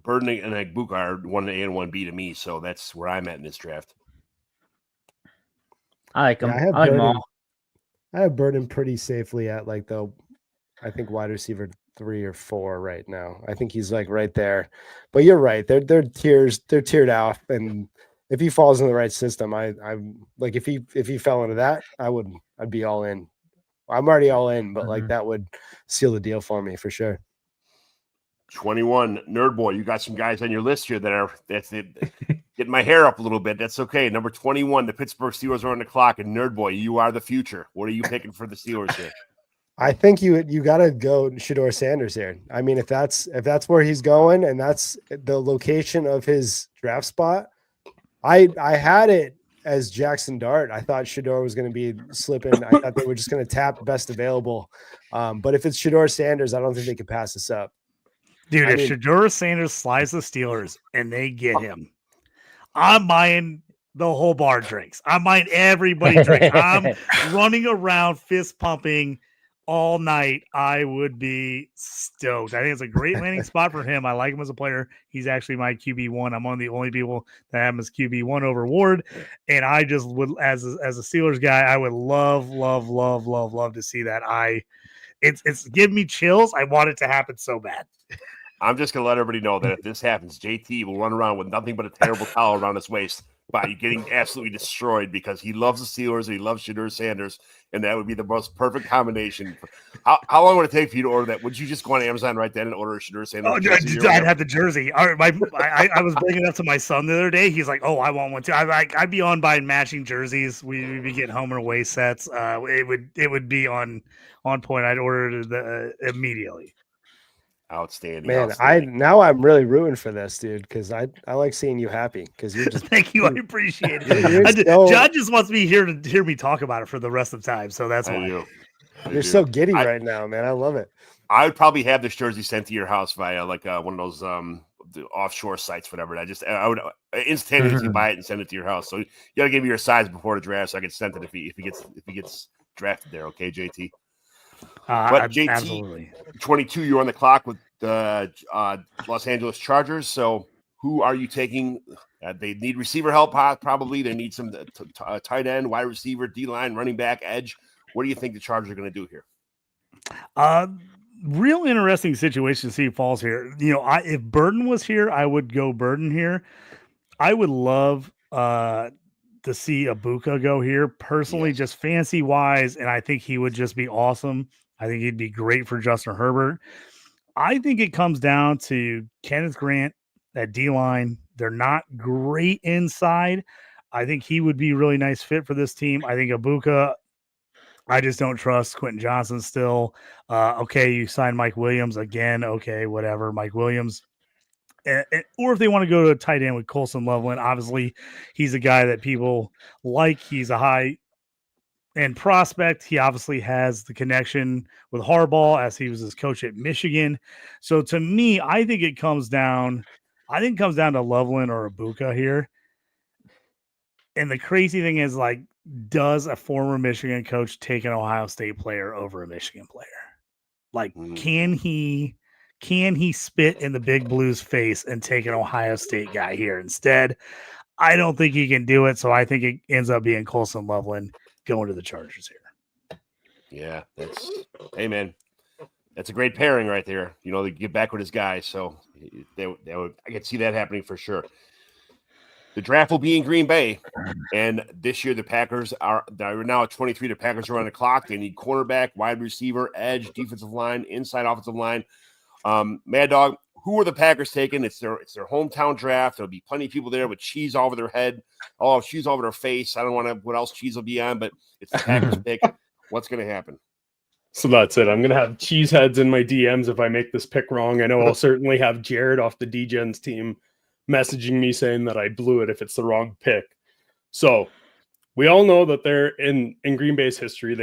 Burden and Agbuka are 1A and 1B to me, so that's where I'm at in this draft. I like him. Yeah, I have I like them Burden. all. I have Burden pretty safely at like I think wide receiver 3 or 4 right now. I think he's like right there. But you're right. They're tiered off, and if he falls in the right system, I'm like if he fell into that, I'd be all in. I'm already all in, but like that would seal the deal for me for sure. 21, Nerd Boy. You got some guys on your list here that's it. Getting my hair up a little bit. That's okay. Number 21, the Pittsburgh Steelers are on the clock, and Nerd Boy, you are the future. What are you picking for the Steelers here? I think you got to go Shedeur Sanders here. I mean, if that's where he's going and that's the location of his draft spot, I had it as Jackson Dart. I thought Shedeur was going to be slipping. I thought they were just going to tap best available. But if it's Shedeur Sanders, I don't think they could pass this up. Dude, if Shedeur Sanders slides the Steelers and they get him, I'm buying the whole bar drinks. I'm buying everybody drinks. I'm running around fist pumping all night. I would be stoked. I think it's a great landing spot for him. I like him as a player. He's actually my QB1. I'm one of the only people that have him as QB1 over Ward. And I just would, as a Steelers guy, I would love to see that. It's giving me chills. I want it to happen so bad. I'm just going to let everybody know that if this happens, JT will run around with nothing but a terrible towel around his waist by getting absolutely destroyed because he loves the Steelers and he loves Shedeur Sanders, and that would be the most perfect combination. How long would it take for you to order that? Would you just go on Amazon right then and order a Shedeur Sanders? Oh, I'd have the jersey. I was bringing it up to my son the other day. He's like, "Oh, I want one too." I'd be on buying matching jerseys. We'd be getting home and away sets. It would be on point. I'd order it immediately. Outstanding, man. outstanding. I'm really rooting for this, dude, because I like seeing you happy because you're just thank you. I appreciate it. John just wants me here to hear me talk about it for the rest of the time, so that's why. You're so giddy right now, man. I love it. I would probably have this jersey sent to your house via like one of those the offshore sites, whatever. I would instantaneously buy it and send it to your house. So you gotta give me your size before the draft, so I can send it if he gets drafted there. Okay, JT. But JT, absolutely. 22, you're on the clock with the Los Angeles Chargers. So who are you taking? They need receiver help, probably. They need some tight end, wide receiver, D-line, running back, edge. What do you think the Chargers are going to do here? Real interesting situation to see who falls here. You know, if Burden was here, I would go Burden here. I would love to see Agbuka go here personally, just fancy wise, and I think he would just be awesome. I think he'd be great for Justin Herbert. I think it comes down to Kenneth Grant at D-line. They're not great inside. I think he would be a really nice fit for this team. I think Agbuka, I just don't trust Quentin Johnson still. Okay, you signed Mike Williams again. Okay, whatever, Mike Williams. Or if they want to go to a tight end with Colson Loveland, obviously he's a guy that people like. He's a high-end prospect. He obviously has the connection with Harbaugh as he was his coach at Michigan. So to me, I think it comes down to Loveland or Agbuka here. And the crazy thing is, like, does a former Michigan coach take an Ohio State player over a Michigan player? Like, can he spit in the Big Blue's face and take an Ohio State guy here instead? I don't think he can do it, so I think it ends up being Colson Loveland going to the Chargers here. Yeah, hey man, that's a great pairing right there. You know, they get back with his guys, so I could see that happening for sure. The draft will be in Green Bay, and this year the Packers they're now at 23. The Packers are on the clock. They need cornerback, wide receiver, edge, defensive line, inside offensive line. Mad Dog, who are the Packers taking? It's their hometown draft. There'll be plenty of people there with cheese all over their head, cheese all over their face. I don't want to what else cheese will be on, but it's the Packers pick. What's going to happen? So that's it. I'm going to have cheese heads in my DMs if I make this pick wrong. I know I'll certainly have Jared off the D-Gens team messaging me saying that I blew it if it's the wrong pick. So we all know that they're in Green Bay's history.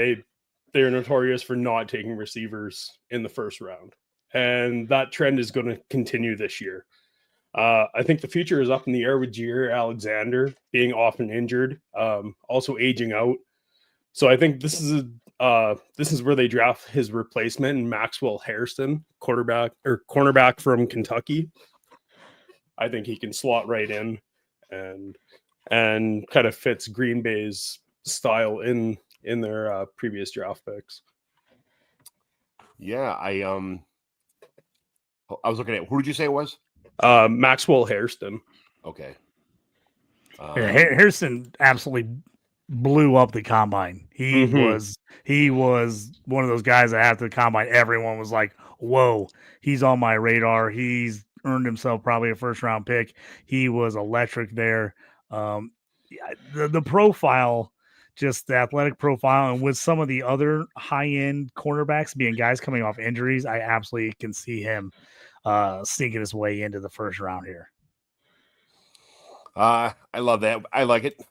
they're notorious for not taking receivers in the first round. And that trend is going to continue this year. I think the future is up in the air with Jair Alexander being often injured, also aging out. So I think this is where they draft his replacement, Maxwell Hairston, cornerback from Kentucky. I think he can slot right in and kind of fits Green Bay's style in their previous draft picks. Yeah, I was looking at, who did you say it was? Maxwell Hairston. Okay. Harrison absolutely blew up the combine. He was one of those guys that after the combine, everyone was like, whoa, he's on my radar. He's earned himself probably a first round pick. He was electric there. The profile, just the athletic profile, and with some of the other high end cornerbacks being guys coming off injuries, I absolutely can see him sneaking his way into the first round here. I love that. I like it.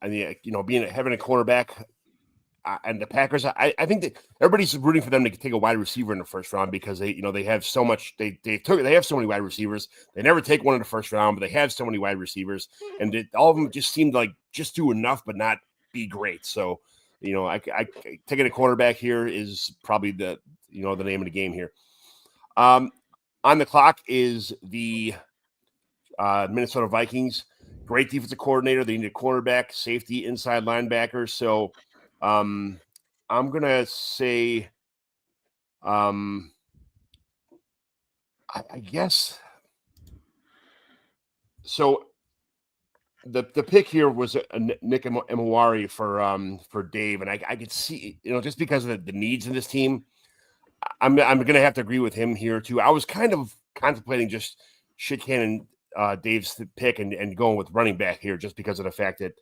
I mean, having a cornerback and the Packers, I think that everybody's rooting for them to take a wide receiver in the first round because they have so much. They have so many wide receivers. They never take one in the first round, but they have so many wide receivers, and all of them just seemed like just do enough, but not be great. So, I taking a cornerback here is probably the name of the game here. On the clock is the Minnesota Vikings. Great defensive coordinator. They need a cornerback, safety, inside linebacker. So I'm going to say, I guess. So the pick here was Nick Emawari for Dave. And I could see, just because of the needs in this team, I'm going to have to agree with him here too. I was kind of contemplating just shit cannon Dave's pick and going with running back here just because of the fact that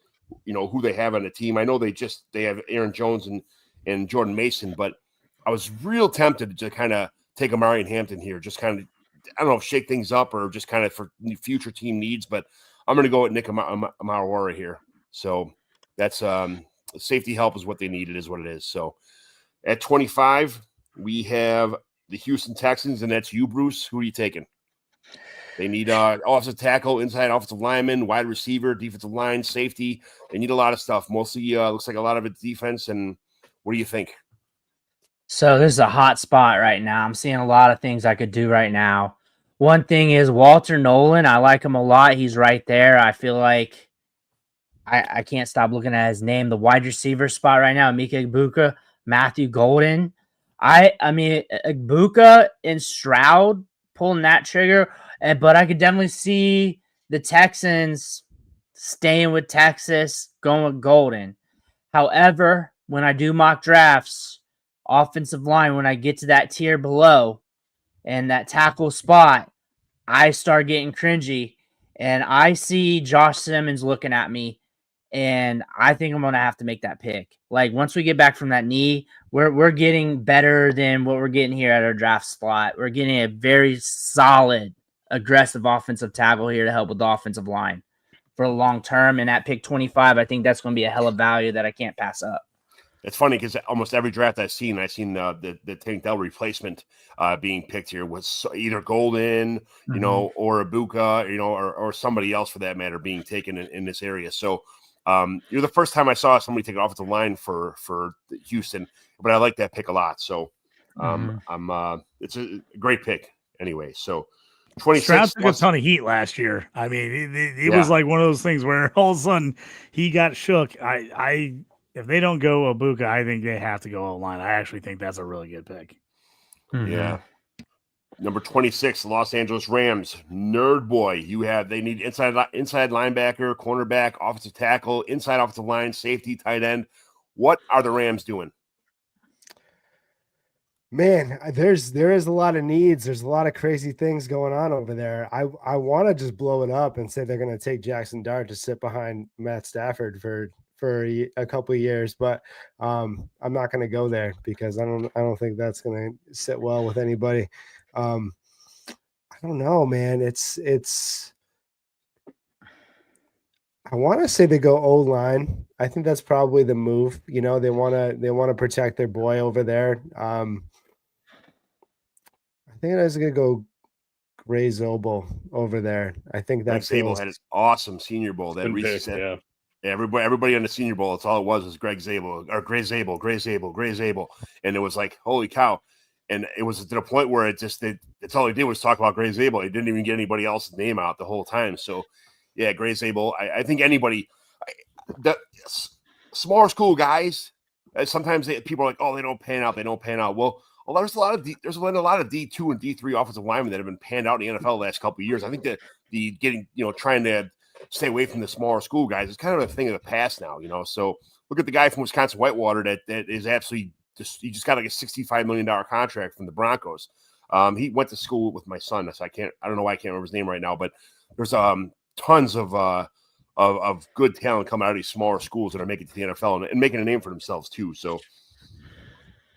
who they have on the team. I know they have Aaron Jones and Jordan Mason, but I was real tempted to kind of take Amari and Hampton here, just kind of, I don't know, shake things up or just kind of for future team needs, but I'm going to go with Nick Emawari here. So that's safety help is what they needed, is what it is. So at 25, we have the Houston Texans, and that's you, Bruce. Who are you taking? They need offensive tackle, inside offensive lineman, wide receiver, defensive line, safety. They need a lot of stuff. Mostly looks like a lot of it's defense. And what do you think? So this is a hot spot right now. I'm seeing a lot of things I could do right now. One thing is Walter Nolan. I like him a lot. He's right there. I feel like I can't stop looking at his name. The wide receiver spot right now, Mika Ibuka, Matthew Golden. I mean, Ibuka and Stroud pulling that trigger. But I could definitely see the Texans staying with Texas, going with Golden. However, when I do mock drafts, offensive line, when I get to that tier below and that tackle spot, I start getting cringy. And I see Josh Simmons looking at me, and I think I'm going to have to make that pick. Like, once we get back from that knee, we're getting better than what we're getting here at our draft slot. We're getting a very solid, aggressive offensive tackle here to help with the offensive line for the long term. And at pick 25, I think that's going to be a hell of value that I can't pass up. It's funny because almost every draft I've seen the Tank Dell replacement being picked here was either Golden, or Ibuka, or somebody else for that matter being taken in this area. So you're the first time I saw somebody take an offensive line for Houston, but I like that pick a lot. So it's a great pick anyway. So 26 Stroud took a ton of heat last year. I mean, it was like one of those things where all of a sudden he got shook. If they don't go Ibuka, I think they have to go O-line. I actually think that's a really good pick. Yeah. Number 26, Los Angeles Rams. Nerd boy. They need inside linebacker, cornerback, offensive tackle, inside offensive line, safety, tight end. What are the Rams doing? Man, there is a lot of needs. There's a lot of crazy things going on over there. I want to just blow it up and say they're going to take Jackson Dart to sit behind Matt Stafford for a couple of years, but I'm not going to go there because I don't think that's going to sit well with anybody. I don't know, man. I want to say they go O-line. I think that's probably the move. You know, they wanna protect their boy over there. I think I was gonna go Ray Zobel over there. I think Greg that Sable feels had his awesome Senior Bowl. That Good Reese pick, said, yeah. everybody on the Senior Bowl. That's all it was Greg Zabel or Gray Zabel, and it was like, holy cow! And it was to the point where it's all he did was talk about Gray Zabel. He didn't even get anybody else's name out the whole time. So, yeah, Gray Zabel. I think anybody, the smaller school guys, sometimes people are like, oh, they don't pan out. Well, there's a lot of D2 and D3 offensive linemen that have been panned out in the NFL the last couple of years. I think that the getting, trying to stay away from the smaller school guys is kind of a thing of the past now, So look at the guy from Wisconsin Whitewater that is absolutely he just got like a $65 million contract from the Broncos. He went to school with my son, so I don't know why I can't remember his name right now, but there's tons of good talent coming out of these smaller schools that are making it to the NFL and making a name for themselves too. So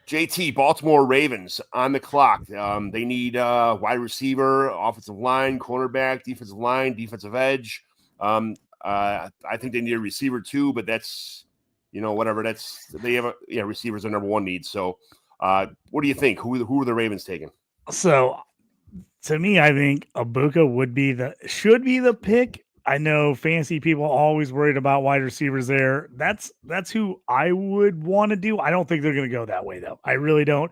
JT, Baltimore Ravens on the clock. They need wide receiver, offensive line, cornerback, defensive line, defensive edge. I think they need a receiver too, but that's whatever. Receivers are number one need. So what do you think? Who are the Ravens taking? So to me, I think Ibuka should be the pick. I know fancy people always worried about wide receivers there. That's who I would want to do. I don't think they're going to go that way though. I really don't.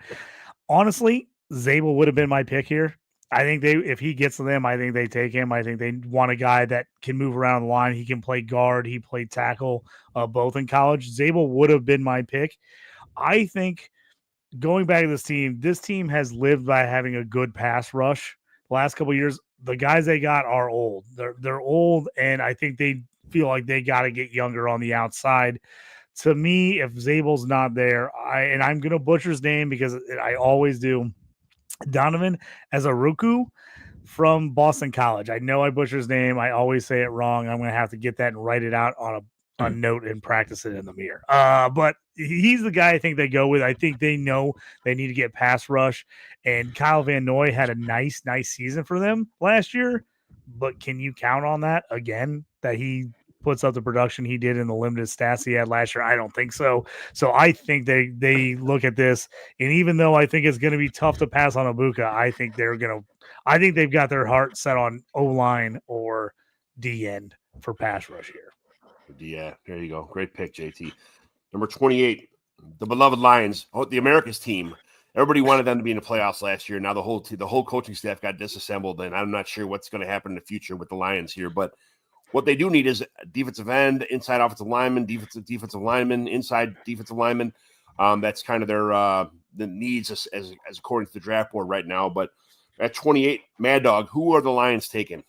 Honestly, Zabel would have been my pick here. I think if he gets to them, I think they take him. I think they want a guy that can move around the line. He can play guard. He played tackle both in college. Zabel would have been my pick. I think going back to this team has lived by having a good pass rush. The last couple of years, the guys they got are old. They're old, and I think they feel like they got to get younger on the outside. To me, if Zabel's not there, I'm going to butcher his name because I always do, Donovan Azaruku from Boston College. I know I butcher his name. I always say it wrong. I'm going to have to get that and write it out on a note and practice it in the mirror. But he's the guy I think they go with. I think they know they need to get pass rush. And Kyle Van Noy had a nice season for them last year. But can you count on that again, that he puts up the production he did in the limited stats he had last year? I don't think so. So I think they look at this, and even though I think it's going to be tough to pass on Ibuka, I think they've got their heart set on O-line or D end for pass rush here. Yeah, there you go. Great pick, JT. Number 28, the beloved Lions, the America's team. Everybody wanted them to be in the playoffs last year. Now the whole coaching staff got disassembled, and I'm not sure what's going to happen in the future with the Lions here. But what they do need is a defensive end, inside offensive lineman, defensive lineman, inside defensive lineman. That's kind of their the needs as according to the draft board right now. But at 28, Mad Dog, who are the Lions taking?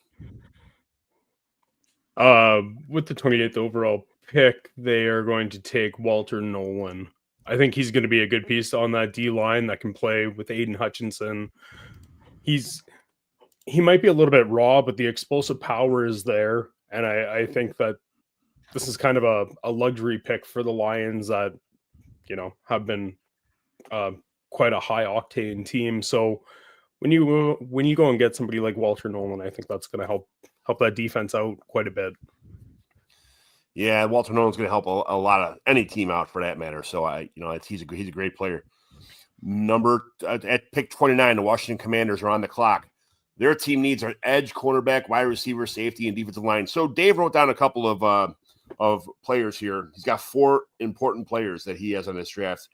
With the 28th overall pick, they are going to take Walter Nolan. I think he's going to be a good piece on that D line that can play with Aiden Hutchinson. He might be a little bit raw, but the explosive power is there. And I think that this is kind of a luxury pick for the Lions that, have been quite a high octane team. So when you go and get somebody like Walter Nolan, I think that's going to help that defense out quite a bit. Yeah, Walter Nolan's going to help a lot of any team out for that matter. So he's a great player. At pick 29, the Washington Commanders are on the clock. Their team needs are edge, cornerback, wide receiver, safety, and defensive line. So Dave wrote down a couple of players here. He's got 4 important players that he has on this draft.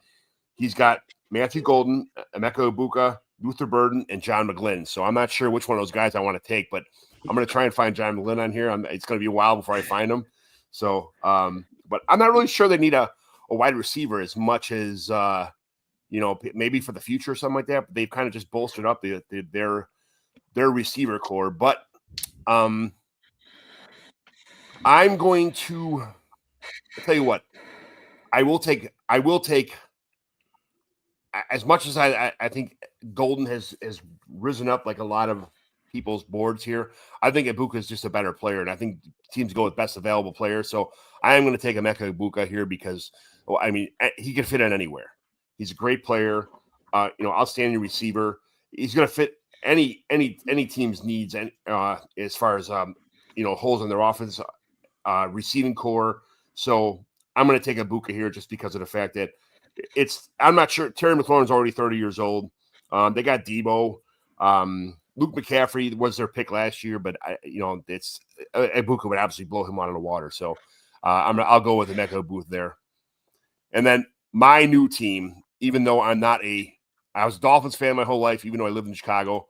He's got Matthew Golden, Emeka Ibuka, Luther Burden, and John McGlynn. So I'm not sure which one of those guys I want to take, but I'm going to try and find John McGlynn on here. It's going to be a while before I find him. So, but I'm not really sure they need a wide receiver as much as, maybe for the future or something like that. But they've kind of just bolstered up their receiver core. But I'm going to I'll tell you what, I will take as much as I think Golden has risen up like a lot of people's boards here. I think Ibuka is just a better player, and I think teams go with best available player. So I am going to take Emeka Ibuka here because, he can fit in anywhere. He's a great player, outstanding receiver. He's going to fit any team's needs, and as far as holes in their offense, receiving core. So I'm going to take Ibuka here just because of the fact that I'm not sure. Terry McLaurin's already 30 years old. They got Debo. Luke McCaffrey was their pick last year, but Ibuka would absolutely blow him out of the water. So I'll go with Emeka Booth there. And then my new team, even though I was a Dolphins fan my whole life, even though I lived in Chicago.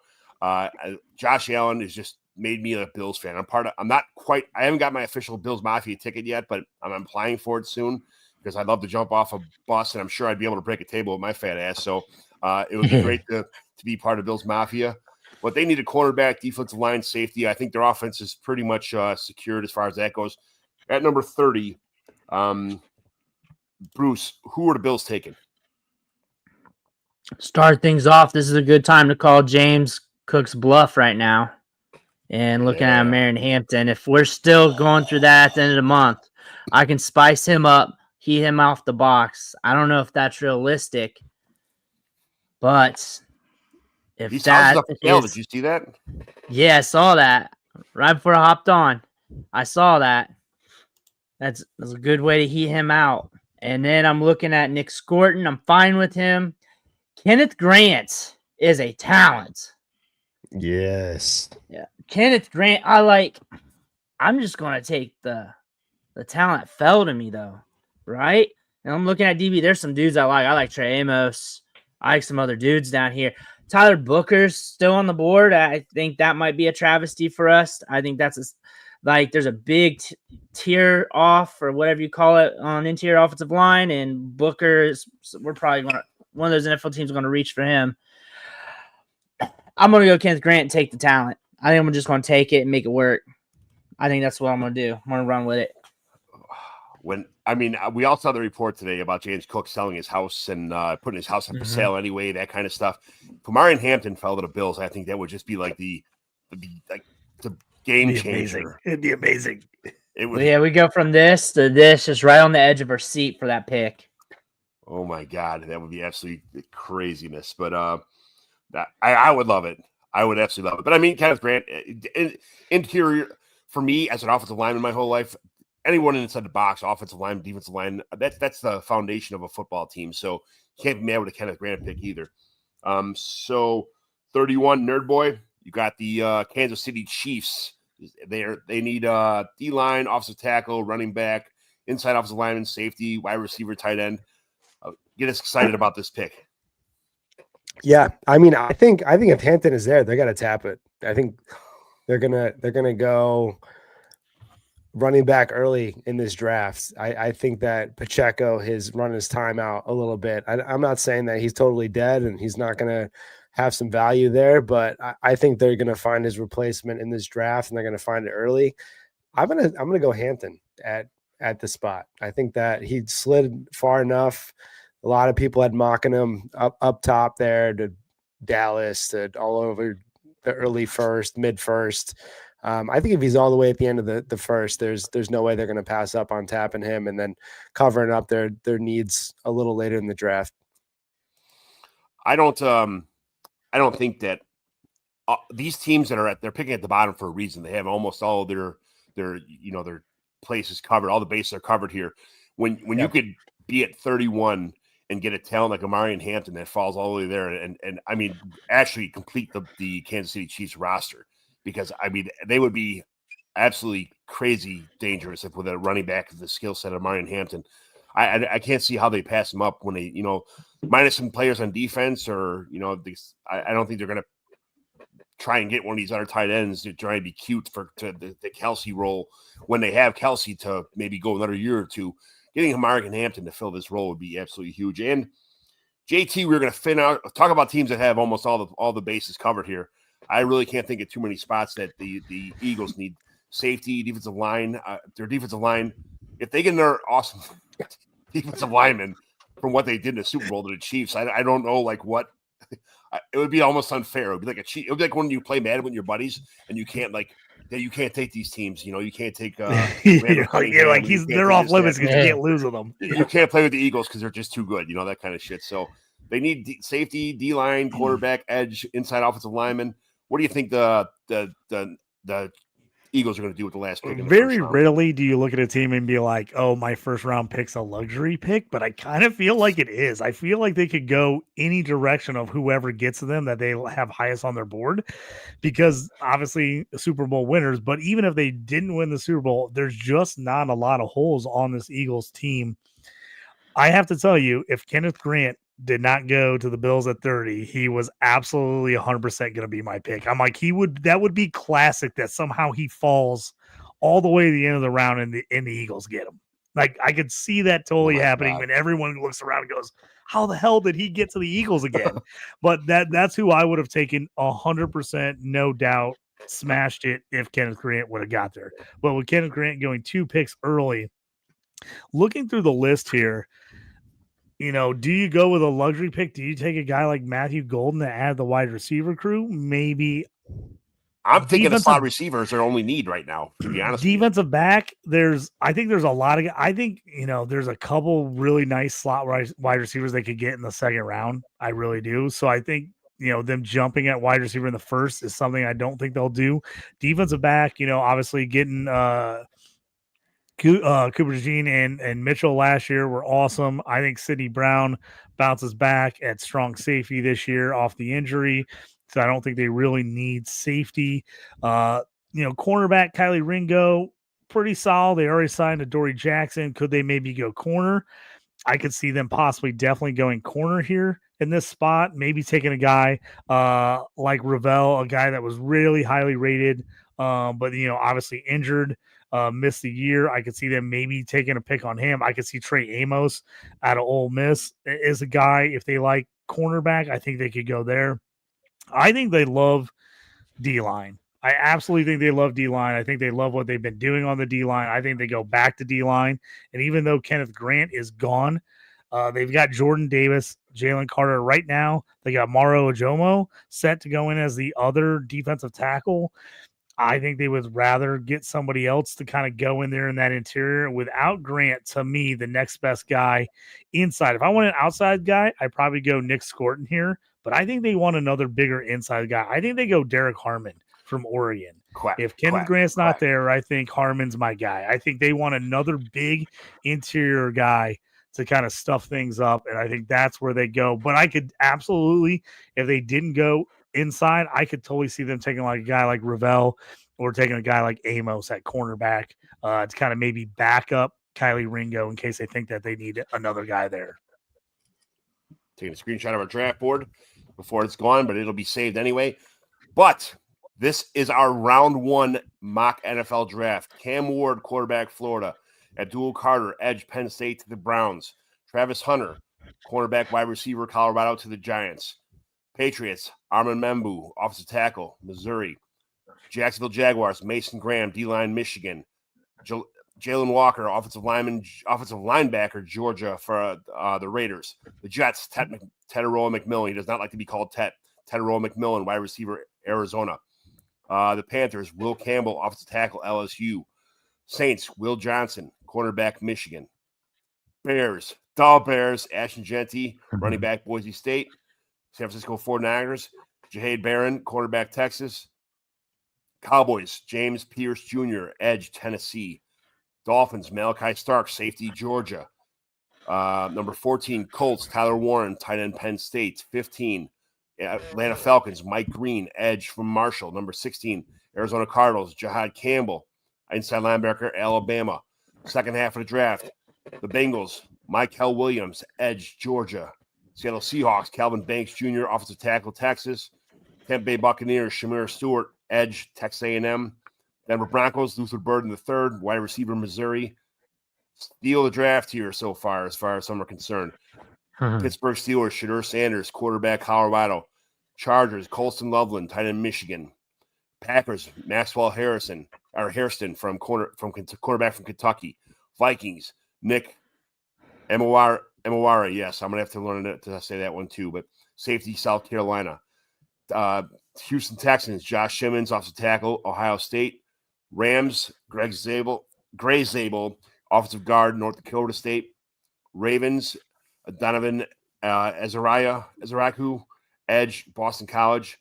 Josh Allen has just made me a Bills fan. I haven't got my official Bills Mafia ticket yet, but I'm applying for it soon because I'd love to jump off a bus and I'm sure I'd be able to break a table with my fat ass. So it would be great to be part of Bills Mafia. But they need a quarterback, defensive line, safety. I think their offense is pretty much secured as far as that goes. At number 30, Bruce, who are the Bills taking? Start things off. This is a good time to call James Cook's bluff right now. And looking at Marion Hampton, if we're still going through that at the end of the month, I can spice him up, heat him off the box. I don't know if that's realistic, but if that is, did you see that? Yeah, I saw that right before I hopped on. I saw that. That's a good way to heat him out. And then I'm looking at Nick Scorton. I'm fine with him. Kenneth Grant is a talent. Yes. Yeah. Kenneth Grant, I'm just going to take the talent fell to me, though, right? And I'm looking at DB. There's some dudes I like. I like Trey Amos. I like some other dudes down here. Tyler Booker's still on the board. I think that might be a travesty for us. I think that's there's a big tier off or whatever you call it on interior offensive line, and we're probably going to, one of those NFL teams going to reach for him. I'm going to go Kenneth Grant and take the talent. I think I'm just going to take it and make it work. I think that's what I'm going to do. I'm going to run with it. We all saw the report today about James Cook selling his house and putting his house up for sale anyway, that kind of stuff. If Marion Hampton fell to the Bills, I think that would just be like the game changer. It'd be amazing. It would. Yeah, we go from this to this, just right on the edge of our seat for that pick. Oh my God, that would be absolutely craziness. But I would love it. I would absolutely love it. But I mean, Kenneth Grant, interior for me as an offensive lineman my whole life. Anyone inside the box, offensive line, defensive line, that's the foundation of a football team. So you can't be mad with a Kenneth Grant pick either. So 31, Nerd Boy, you got the Kansas City Chiefs. They need D-line, offensive tackle, running back, inside offensive lineman, safety, wide receiver, tight end. Get us excited about this pick. Yeah, I think if Hampton is there, they're gonna tap it. I think they're gonna go running back early in this draft. I think that Pacheco has run his time out a little bit. I'm not saying that he's totally dead and he's not going to have some value there, but I think they're going to find his replacement in this draft and they're going to find it early. I'm going to go Hampton at the spot. I think that he slid far enough. A lot of people had mocking him up top there to Dallas, to all over the early first, mid first. I think if he's all the way at the end of the first, there's no way they're going to pass up on tapping him and then covering up their needs a little later in the draft. I don't think that these teams they're picking at the bottom for a reason. They have almost all their places covered. All the bases are covered here. When you could be at 31 and get a talent like Marion Hampton that falls all the way there, and I mean actually complete the Kansas City Chiefs roster. Because, I mean, they would be absolutely crazy dangerous if with a running back of the skill set of Marion Hampton. I can't see how they pass him up when they, minus some players on defense or, I don't think they're going to try and get one of these other tight ends to try and be cute to the Kelsey role when they have Kelsey to maybe go another year or two. Getting Marion Hampton to fill this role would be absolutely huge. And JT, we're going to talk about teams that have almost all the bases covered here. I really can't think of too many spots that the Eagles need. Safety, defensive line, their defensive line. If they get another awesome defensive lineman from what they did in the Super Bowl to the Chiefs, I don't know what. It would be almost unfair. It would be like it would be like when you play Madden with your buddies and you can't take these teams. You can't take. They're off limits because you can't lose with them. You can't play with the Eagles because they're just too good. That kind of shit. So they need safety, D-line, quarterback, edge, inside offensive lineman. What do you think the Eagles are going to do with the last pick. In the Very first round. rarely do you look at a team and be like, "Oh, my first round pick's a luxury pick," but I kind of feel like it is. I feel like they could go any direction of whoever gets to them that they have highest on their board, because obviously Super Bowl winners. But even if they didn't win the Super Bowl, there's just not a lot of holes on this Eagles team. I have to tell you, if Kenneth Grant did not go to the Bills at 30, he was absolutely 100% going to be my pick. I'm like, that would be classic that somehow he falls all the way to the end of the round and the Eagles get him. Like, I could see that totally happening when everyone looks around and goes, how the hell did he get to the Eagles again? But that's who I would have taken 100%, no doubt, smashed it if Kenneth Grant would have got there. But with Kenneth Grant going 2 picks early, looking through the list here, do you go with a luxury pick? Do you take a guy like Matthew Golden to add the wide receiver crew? Maybe. I'm thinking the slot receivers are only need right now, to be honest. Defensive back, I think there's a lot of, there's a couple really nice slot wide receivers they could get in the second round. I really do. So I think, them jumping at wide receiver in the first is something I don't think they'll do. Defensive back, obviously getting Cooper Jean and Mitchell last year were awesome. I think Sidney Brown bounces back at strong safety this year off the injury. So I don't think they really need safety. Cornerback Kylie Ringo, pretty solid. They already signed a Dory Jackson. Could they maybe go corner? I could see them possibly definitely going corner here in this spot. Maybe taking a guy like Ravel, a guy that was really highly rated, but obviously injured. Missed the year. I could see them maybe taking a pick on him. I could see Trey Amos out of Ole Miss is a guy. If they like cornerback, I think they could go there. I think they love D-line. I absolutely think they love D-line. I think they love what they've been doing on the D-line. I think they go back to D-line. And even though Kenneth Grant is gone, they've got Jordan Davis, Jalen Carter right now. They got Maro Ojomo set to go in as the other defensive tackle. I think they would rather get somebody else to kind of go in there in that interior. Without Grant, to me, the next best guy inside. If I want an outside guy, I'd probably go Nick Scorton here. But I think they want another bigger inside guy. I think they go Derek Harmon from Oregon. If Kenneth Grant's not there, I think Harmon's my guy. I think they want another big interior guy to kind of stuff things up. And I think that's where they go. But I could absolutely, if they didn't go inside, I could totally see them taking like a guy like Ravel or taking a guy like Amos at cornerback to kind of maybe back up Kylie Ringo in case they think that they need another guy there. Taking a screenshot of our draft board before it's gone, but it'll be saved anyway. But this is our round 1 mock NFL draft. Cam Ward, quarterback, Florida. Abdul Carter, edge, Penn State to the Browns. Travis Hunter, cornerback, wide receiver, Colorado to the Giants. Patriots, Armin Membu, offensive tackle, Missouri. Jacksonville Jaguars, Mason Graham, D-line, Michigan. Jalen Walker, offensive linebacker, Georgia for the Raiders. The Jets, Tedoroa McMillan. He does not like to be called Ted. Tedoroa McMillan, wide receiver, Arizona. The Panthers, Will Campbell, offensive tackle, LSU. Saints, Will Johnson, cornerback, Michigan. Bears, Ashton Genty, running back, Boise State. San Francisco 49ers, Jahade Barron, cornerback, Texas. Cowboys, James Pierce Jr., edge, Tennessee. Dolphins, Malachi Stark, safety, Georgia. Number 14, Colts, Tyler Warren, tight end, Penn State. 15, Atlanta Falcons, Mike Green, edge from Marshall. Number 16, Arizona Cardinals, Jahad Campbell, inside linebacker, Alabama. Second half of the draft, the Bengals, Michael Williams, edge, Georgia. Seattle Seahawks, Calvin Banks Jr., offensive tackle, Texas. Tampa Bay Buccaneers, Shamir Stewart, edge, Texas A&M. Denver Broncos, Luther Burden III, wide receiver, Missouri. Steal the draft here so far as some are concerned. Pittsburgh Steelers, Shadur Sanders, quarterback, Colorado. Chargers, Colston Loveland, tight end, Michigan. Packers, Maxwell Hairston from cornerback from Kentucky. Vikings, Nick Emawara, yes, I'm going to have to learn to say that one too. But safety, South Carolina. Houston Texans, Josh Simmons, offensive tackle, Ohio State. Rams, Gray Zabel, offensive guard, North Dakota State. Ravens, Donovan Ezeraku, edge, Boston College.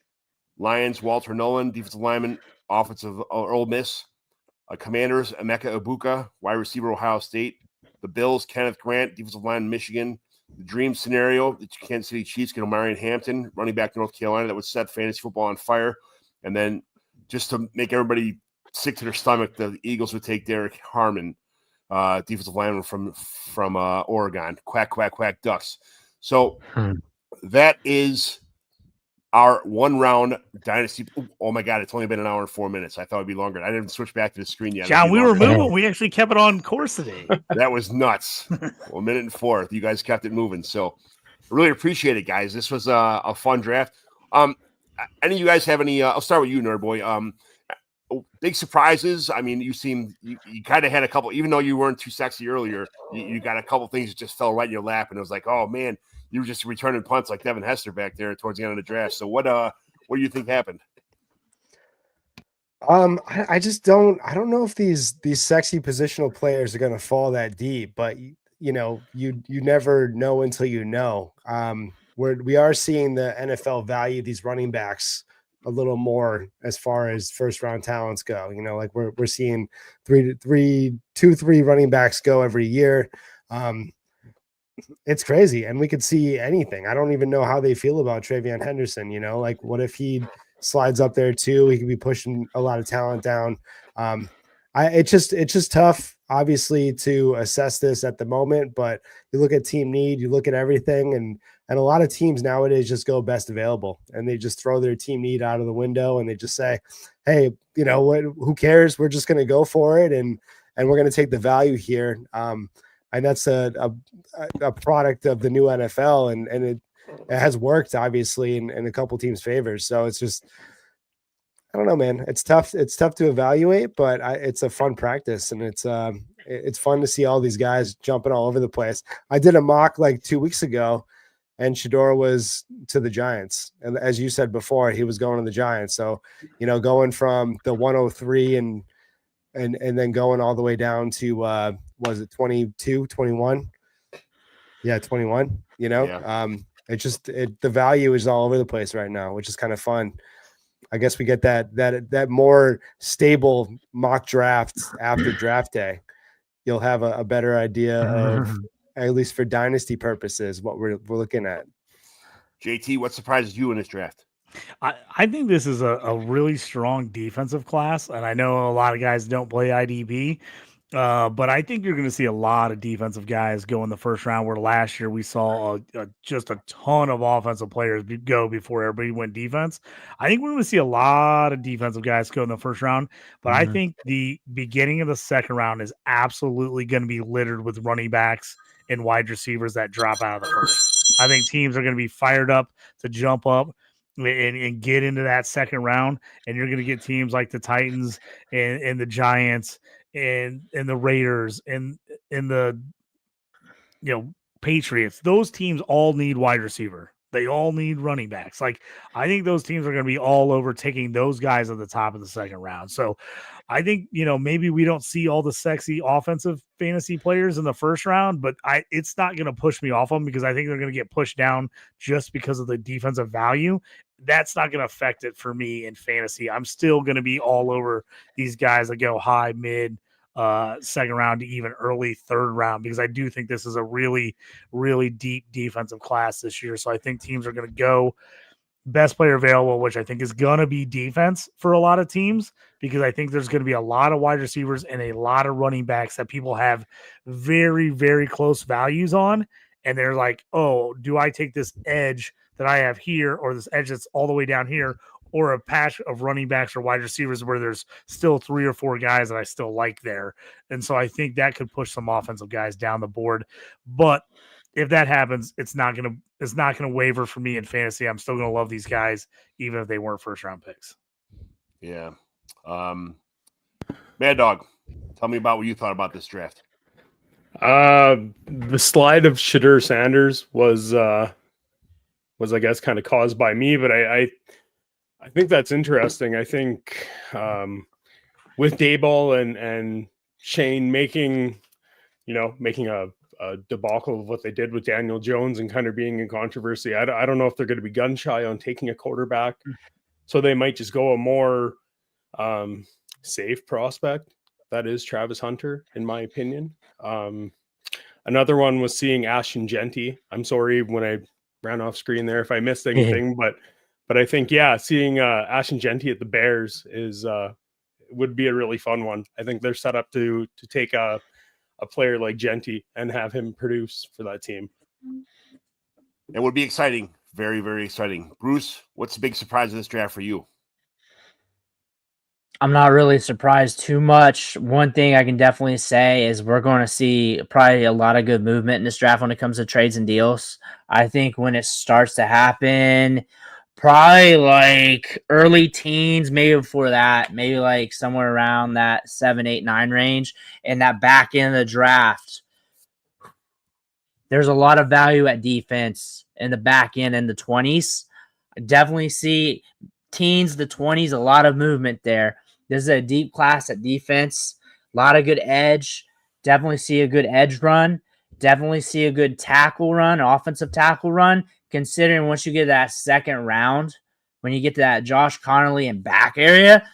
Lions, Walter Nolan, defensive lineman, offensive Ole Miss. Commanders, Emeka Ibuka, wide receiver, Ohio State. The Bills, Kenneth Grant, defensive line, Michigan. The dream scenario, the Kansas City Chiefs get Omarion Hampton, running back, North Carolina, that would set fantasy football on fire. And then just to make everybody sick to their stomach, the Eagles would take Derek Harmon, defensive lineman from Oregon. Quack, quack, quack, Ducks. So that is our one-round dynasty. Oh, my God, it's only been an hour and 4 minutes. I thought it'd be longer. I didn't switch back to the screen yet. John, we were moving. We actually kept it on course today. That was nuts. 1 minute and 4. You guys kept it moving. So I really appreciate it, guys. This was a fun draft. Any of you guys have any? I'll start with you, Nerd Boy. Big surprises. I mean, you kind of had a couple, even though you weren't too sexy earlier, you got a couple things that just fell right in your lap, and it was like, oh man, you were just returning punts like Devin Hester back there towards the end of the draft. So what do you think happened? I just don't know if these sexy positional players are going to fall that deep, but you never know until you know. We are seeing the NFL value these running backs a little more as far as first round talents go. Like we're seeing 3 running backs go every year. It's crazy, and we could see anything. I don't even know how they feel about Travion Henderson. Like what if he slides up there too? He could be pushing a lot of talent down. It's just tough, obviously, to assess this at the moment. But you look at team need, you look at everything, and a lot of teams nowadays just go best available, and they just throw their team need out of the window, and they just say, "Hey, what? Who cares? We're just going to go for it, and we're going to take the value here." And that's a product of the new NFL, and it has worked, obviously, in a couple teams' favors. So it's just, I don't know, man. It's tough. It's tough to evaluate, but it's a fun practice, and it's fun to see all these guys jumping all over the place. I did a mock like 2 weeks ago, and Shedeur was to the Giants, and as you said before, he was going to the Giants. So going from the 103 and then going all the way down to was it 22, 21? Yeah, 21. Yeah. The value is all over the place right now, which is kind of fun. I guess we get that more stable mock draft after draft day. You'll have a better idea of, at least for dynasty purposes, what we're looking at. JT, what surprises you in this draft? I think this is a really strong defensive class, and I know a lot of guys don't play IDB, but I think you're going to see a lot of defensive guys go in the first round, where last year we saw just a ton of offensive players go before everybody went defense. I think we're going to see a lot of defensive guys go in the first round, but I think the beginning of the second round is absolutely going to be littered with running backs and wide receivers that drop out of the first. I think teams are going to be fired up to jump up and get into that second round, and you're going to get teams like the Titans and the Giants and the Raiders and the Patriots. Those teams all need wide receiver. They all need running backs. Like, I think those teams are going to be all over taking those guys at the top of the second round. So I think, maybe we don't see all the sexy offensive fantasy players in the first round, but it's not going to push me off them, because I think they're going to get pushed down just because of the defensive value. That's not going to affect it for me in fantasy. I'm still going to be all over these guys that go high, mid, second round to even early third round, because I do think this is a really, really deep defensive class this year. So I think teams are going to go best player available, which I think is going to be defense for a lot of teams, because I think there's going to be a lot of wide receivers and a lot of running backs that people have very, very close values on. And they're like, oh, do I take this edge that I have here, or this edge that's all the way down here, or a patch of running backs or wide receivers where there's still 3 or 4 guys that I still like there. And so I think that could push some offensive guys down the board. But if that happens, it's not going to waver for me in fantasy. I'm still going to love these guys, even if they weren't first round picks. Yeah. Mad Dog, tell me about what you thought about this draft. The slide of Shedeur Sanders was I guess kind of caused by me, but I think that's interesting. I think with Daboll and Shane making a debacle of what they did with Daniel Jones and kind of being in controversy, I don't know if they're going to be gun shy on taking a quarterback, so they might just go a more safe prospect. that is Travis Hunter, in my opinion. Another one was seeing Ashton Genty. I'm sorry when I ran off screen there if I missed anything, but I think, yeah, seeing Ashton Genty at the Bears would be a really fun one. I think they're set up to take a player like Genty and have him produce for that team. It would be exciting. Very, very exciting. Bruce, what's the big surprise of this draft for you? I'm not really surprised too much. One thing I can definitely say is we're going to see probably a lot of good movement in this draft when it comes to trades and deals. I think when it starts to happen, probably like early teens, maybe before that, maybe like somewhere around that 7, 8, 9 range, and that back end of the draft, there's a lot of value at defense in the back end in the 20s. I definitely see teens, the 20s, a lot of movement there. This is a deep class at defense. A lot of good edge. Definitely see a good edge run. Definitely see a good tackle run, offensive tackle run. Considering once you get that second round, when you get to that Josh Connolly and back area,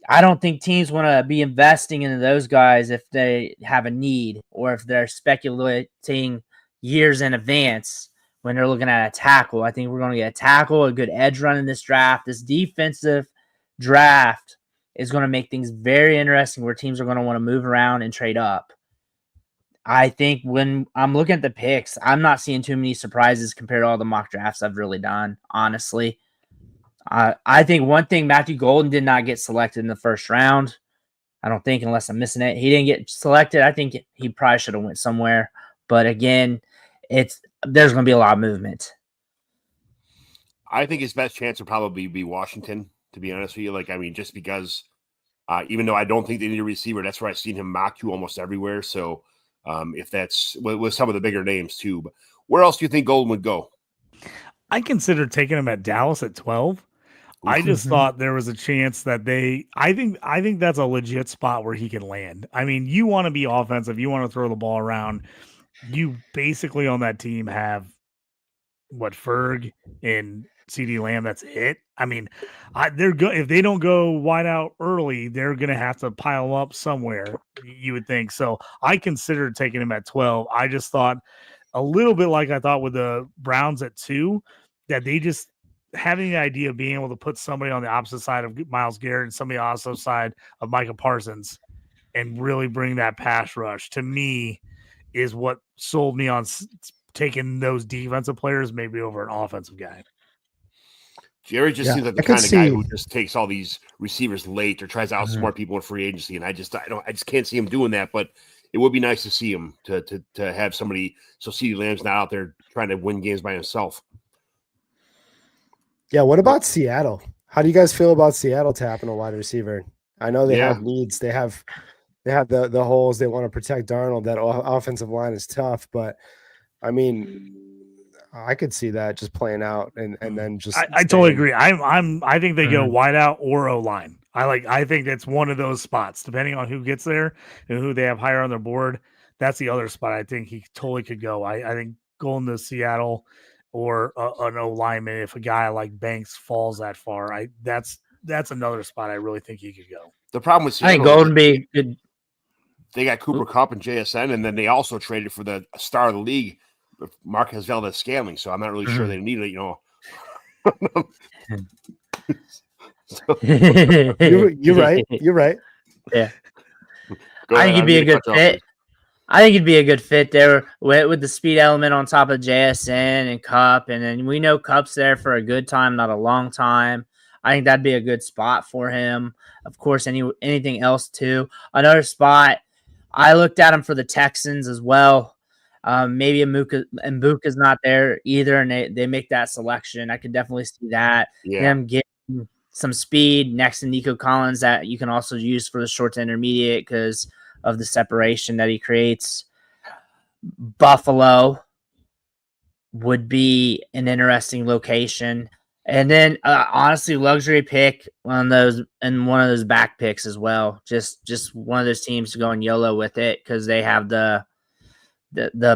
I don't think teams want to be investing into those guys if they have a need or if they're speculating years in advance when they're looking at a tackle. I think we're going to get a tackle, a good edge run in this draft. This defensive draft is going to make things very interesting where teams are going to want to move around and trade up. I think when I'm looking at the picks, I'm not seeing too many surprises compared to all the mock drafts I've really done, honestly. I think one thing, Matthew Golden did not get selected in the first round. I don't think, unless I'm missing it. He didn't get selected. I think he probably should have went somewhere. But again, there's going to be a lot of movement. I think his best chance would probably be Washington, to be honest with you. Just because even though I don't think they need a receiver, that's where I've seen him mock to almost everywhere. So if that's with some of the bigger names too. But where else do you think Golden would go? I considered taking him at Dallas at 12. I just thought there was a chance that I think that's a legit spot where he can land. You want to be offensive. You want to throw the ball around. You basically on that team have Ferg and CD Lamb. That's it. They're good. If they don't go wide out early, they're going to have to pile up somewhere, you would think. So I considered taking him at 12. I just thought a little bit like I thought with the Browns at 2, that they just having the idea of being able to put somebody on the opposite side of Myles Garrett and somebody on the opposite side of Micah Parsons and really bring that pass rush, to me, is what sold me on taking those defensive players maybe over an offensive guy. Jerry just seems like the kind of guy who just takes all these receivers late or tries to outsmart people in free agency, and I just can't see him doing that. But it would be nice to see him to have somebody, so CeeDee Lamb's not out there trying to win games by himself. Yeah, what about Seattle? How do you guys feel about Seattle tapping a wide receiver? I know they have needs. They have the holes. They want to protect Darnold. That offensive line is tough, but I could see that just playing out and then just. I totally agree. I think they go wide out or O line. I think that's one of those spots, depending on who gets there and who they have higher on their board. That's the other spot I think he totally could go. I think going to Seattle or an O lineman, if a guy like Banks falls that far, that's another spot I really think he could go. The problem with Seattle, I think Golden be good. They got Cooper Kupp and JSN, and then they also traded for the star of the league, Marquez Valdez-Scantling. So I'm not really sure they need it. You're right. You're right. Yeah. I think he'd be a good fit. I think it'd be a good fit there with the speed element on top of JSN and Kupp. And then we know Kupp's there for a good time, not a long time. I think that'd be a good spot for him. Of course, anything else too. Another spot, I looked at him for the Texans as well. Maybe Mbuka's not there either, and they make that selection. I could definitely see that. Yeah. Them getting some speed next to Nico Collins that you can also use for the short to intermediate because of the separation that he creates. Buffalo would be an interesting location. And then honestly, luxury pick one of those back picks as well. Just one of those teams going YOLO with it because they have the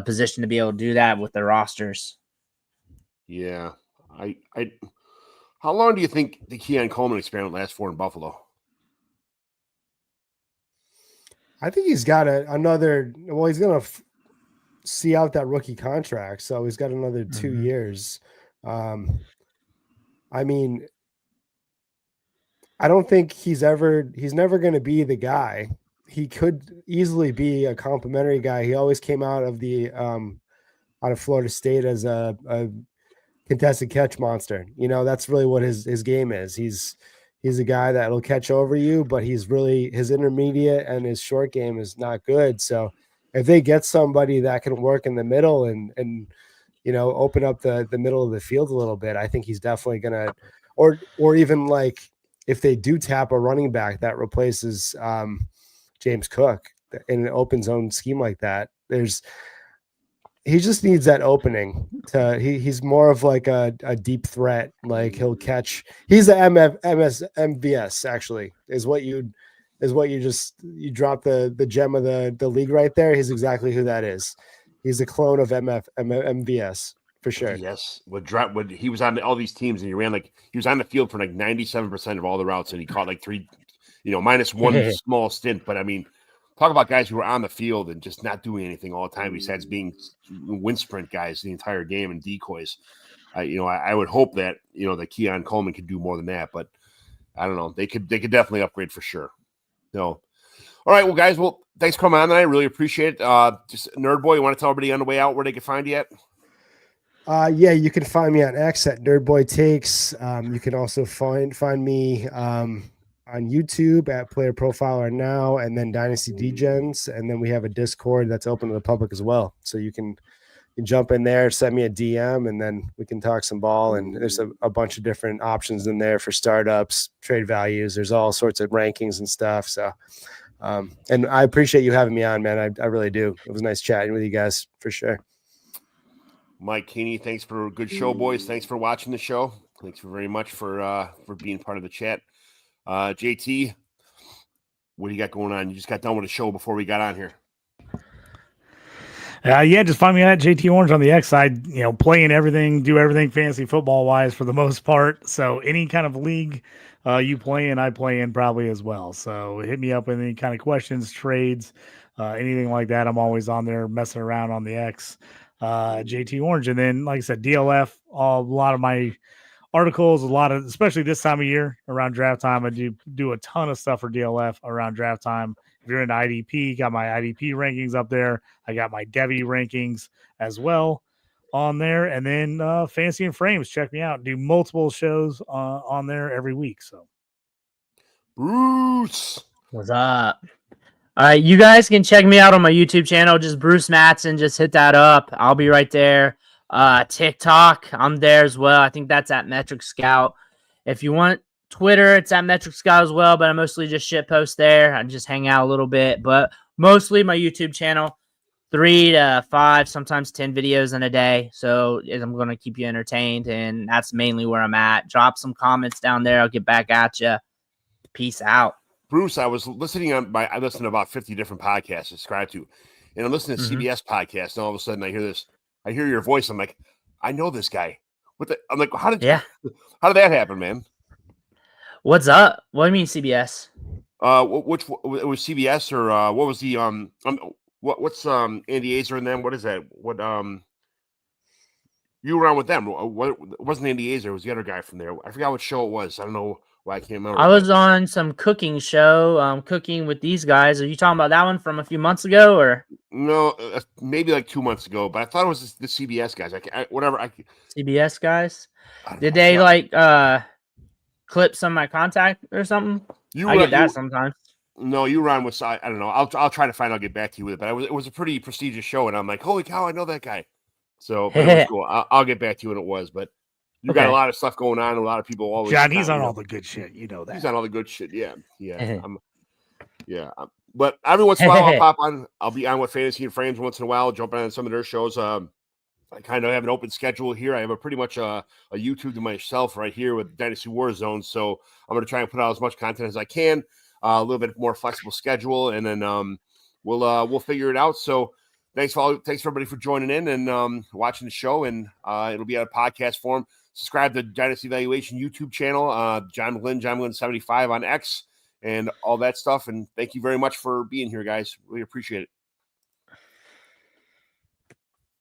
position to be able to do that with their rosters. Yeah. How long do you think the Keon Coleman experiment lasts for in Buffalo? I think he's got another. Well, he's gonna see out that rookie contract, so he's got another 2 years. I mean, I don't think he's never going to be the guy. He could easily be a complimentary guy. He always came out of Florida State as a contested catch monster. You know, that's really what his game is. He's a guy that'll catch over you, but his intermediate and his short game is not good. So if they get somebody that can work in the middle and you know, open up the middle of the field a little bit, I think he's definitely gonna, or even like if they do tap a running back that replaces James Cook in an open zone scheme like that, he just needs that opening. He's more of like a deep threat. Like he'll catch. He's the MVS actually is what you drop the gem of the league right there. He's exactly who that is. He's a clone of MVS for sure. Yes, when he was on all these teams and he was on the field for like 97% of all the routes and he caught like 3, minus one small stint. But I mean, talk about guys who are on the field and just not doing anything all the time besides being wind sprint guys the entire game and decoys. I would hope that that Keon Coleman could do more than that, but I don't know. They could definitely upgrade for sure. So, all right, well, guys, thanks for coming on tonight. I really appreciate it. Just Nerd Boy, you want to tell everybody on the way out where they can find you at? Yeah, you can find me on X at Nerdboy Takes. You can also find me on YouTube at Player Profiler Now, and then Dynasty Degens, and then we have a Discord that's open to the public as well. So you can jump in there, send me a DM, and then we can talk some ball. And there's a bunch of different options in there for startups, trade values. There's all sorts of rankings and stuff. So, and I appreciate you having me on, man. I really do. It was nice chatting with you guys for sure. Mike Keeney, thanks for a good show, boys. Thanks for watching the show. Thanks very much for being part of the chat. JT, what do you got going on? You just got done with a show before we got on here. Yeah, just find me at JT Orange on the X side, playing everything, do everything fantasy football wise for the most part. So any kind of league you play in, I play in probably as well. So hit me up with any kind of questions, trades, anything like that. I'm always on there messing around on the X, JT Orange. And then, like I said, DLF, a lot of my articles, especially this time of year around draft time. I do a ton of stuff for DLF around draft time. If you're into IDP, got my IDP rankings up there. I got my Debbie rankings as well on there. And then Fantasy and Frames, check me out. Do multiple shows on there every week. So, Bruce, what's up? All right, you guys can check me out on my YouTube channel. Just Bruce Mattson. Just hit that up. I'll be right there. TikTok, I'm there as well. I think that's at Metric Scout. If you want Twitter, it's at Metric Scout as well, but I mostly just shit post there. I just hang out a little bit, but mostly my YouTube channel, 3 to 5, sometimes 10 videos in a day. So I'm going to keep you entertained, and that's mainly where I'm at. Drop some comments down there. I'll get back at you. Peace out. Bruce, I listen to about 50 different podcasts to subscribe to, and I'm listening to CBS podcasts, and all of a sudden I hear your voice. I'm like, I know this guy. I'm like, how did that happen, man? What's up? What do you mean CBS? Which it was CBS or what was the what's Andy Azer and them? What is that? What you were on with them? What it wasn't Andy Azer? It was the other guy from there. I forgot what show it was. I don't know why I can't remember. I was on some cooking show, cooking with these guys. Are you talking about that one from a few months ago, or no? Maybe like 2 months ago. But I thought it was the CBS guys. CBS guys. Did they clip some of my contact or something? I get that sometimes. No, you run with. I don't know. I'll try to find. I'll get back to you with it. But it was a pretty prestigious show, and I'm like, holy cow, I know that guy. So it was cool. I'll get back to you when it was, but. You got a lot of stuff going on. A lot of people always. John, he's on all the good shit. You know that. He's on all the good shit. Yeah. But every once in a while, I'll pop on. I'll be on with Fantasy and Frames once in a while, jumping on some of their shows. I kind of have an open schedule here. I have a pretty much a YouTube to myself right here with Dynasty Warzone. So I'm going to try and put out as much content as I can. A little bit more flexible schedule, and then we'll figure it out. So. Thanks for everybody for joining in and watching the show, and it'll be on a podcast form. Subscribe to Dynasty Valuation YouTube channel, John McGlynn 75 on X, and all that stuff. And thank you very much for being here, guys. Really appreciate it.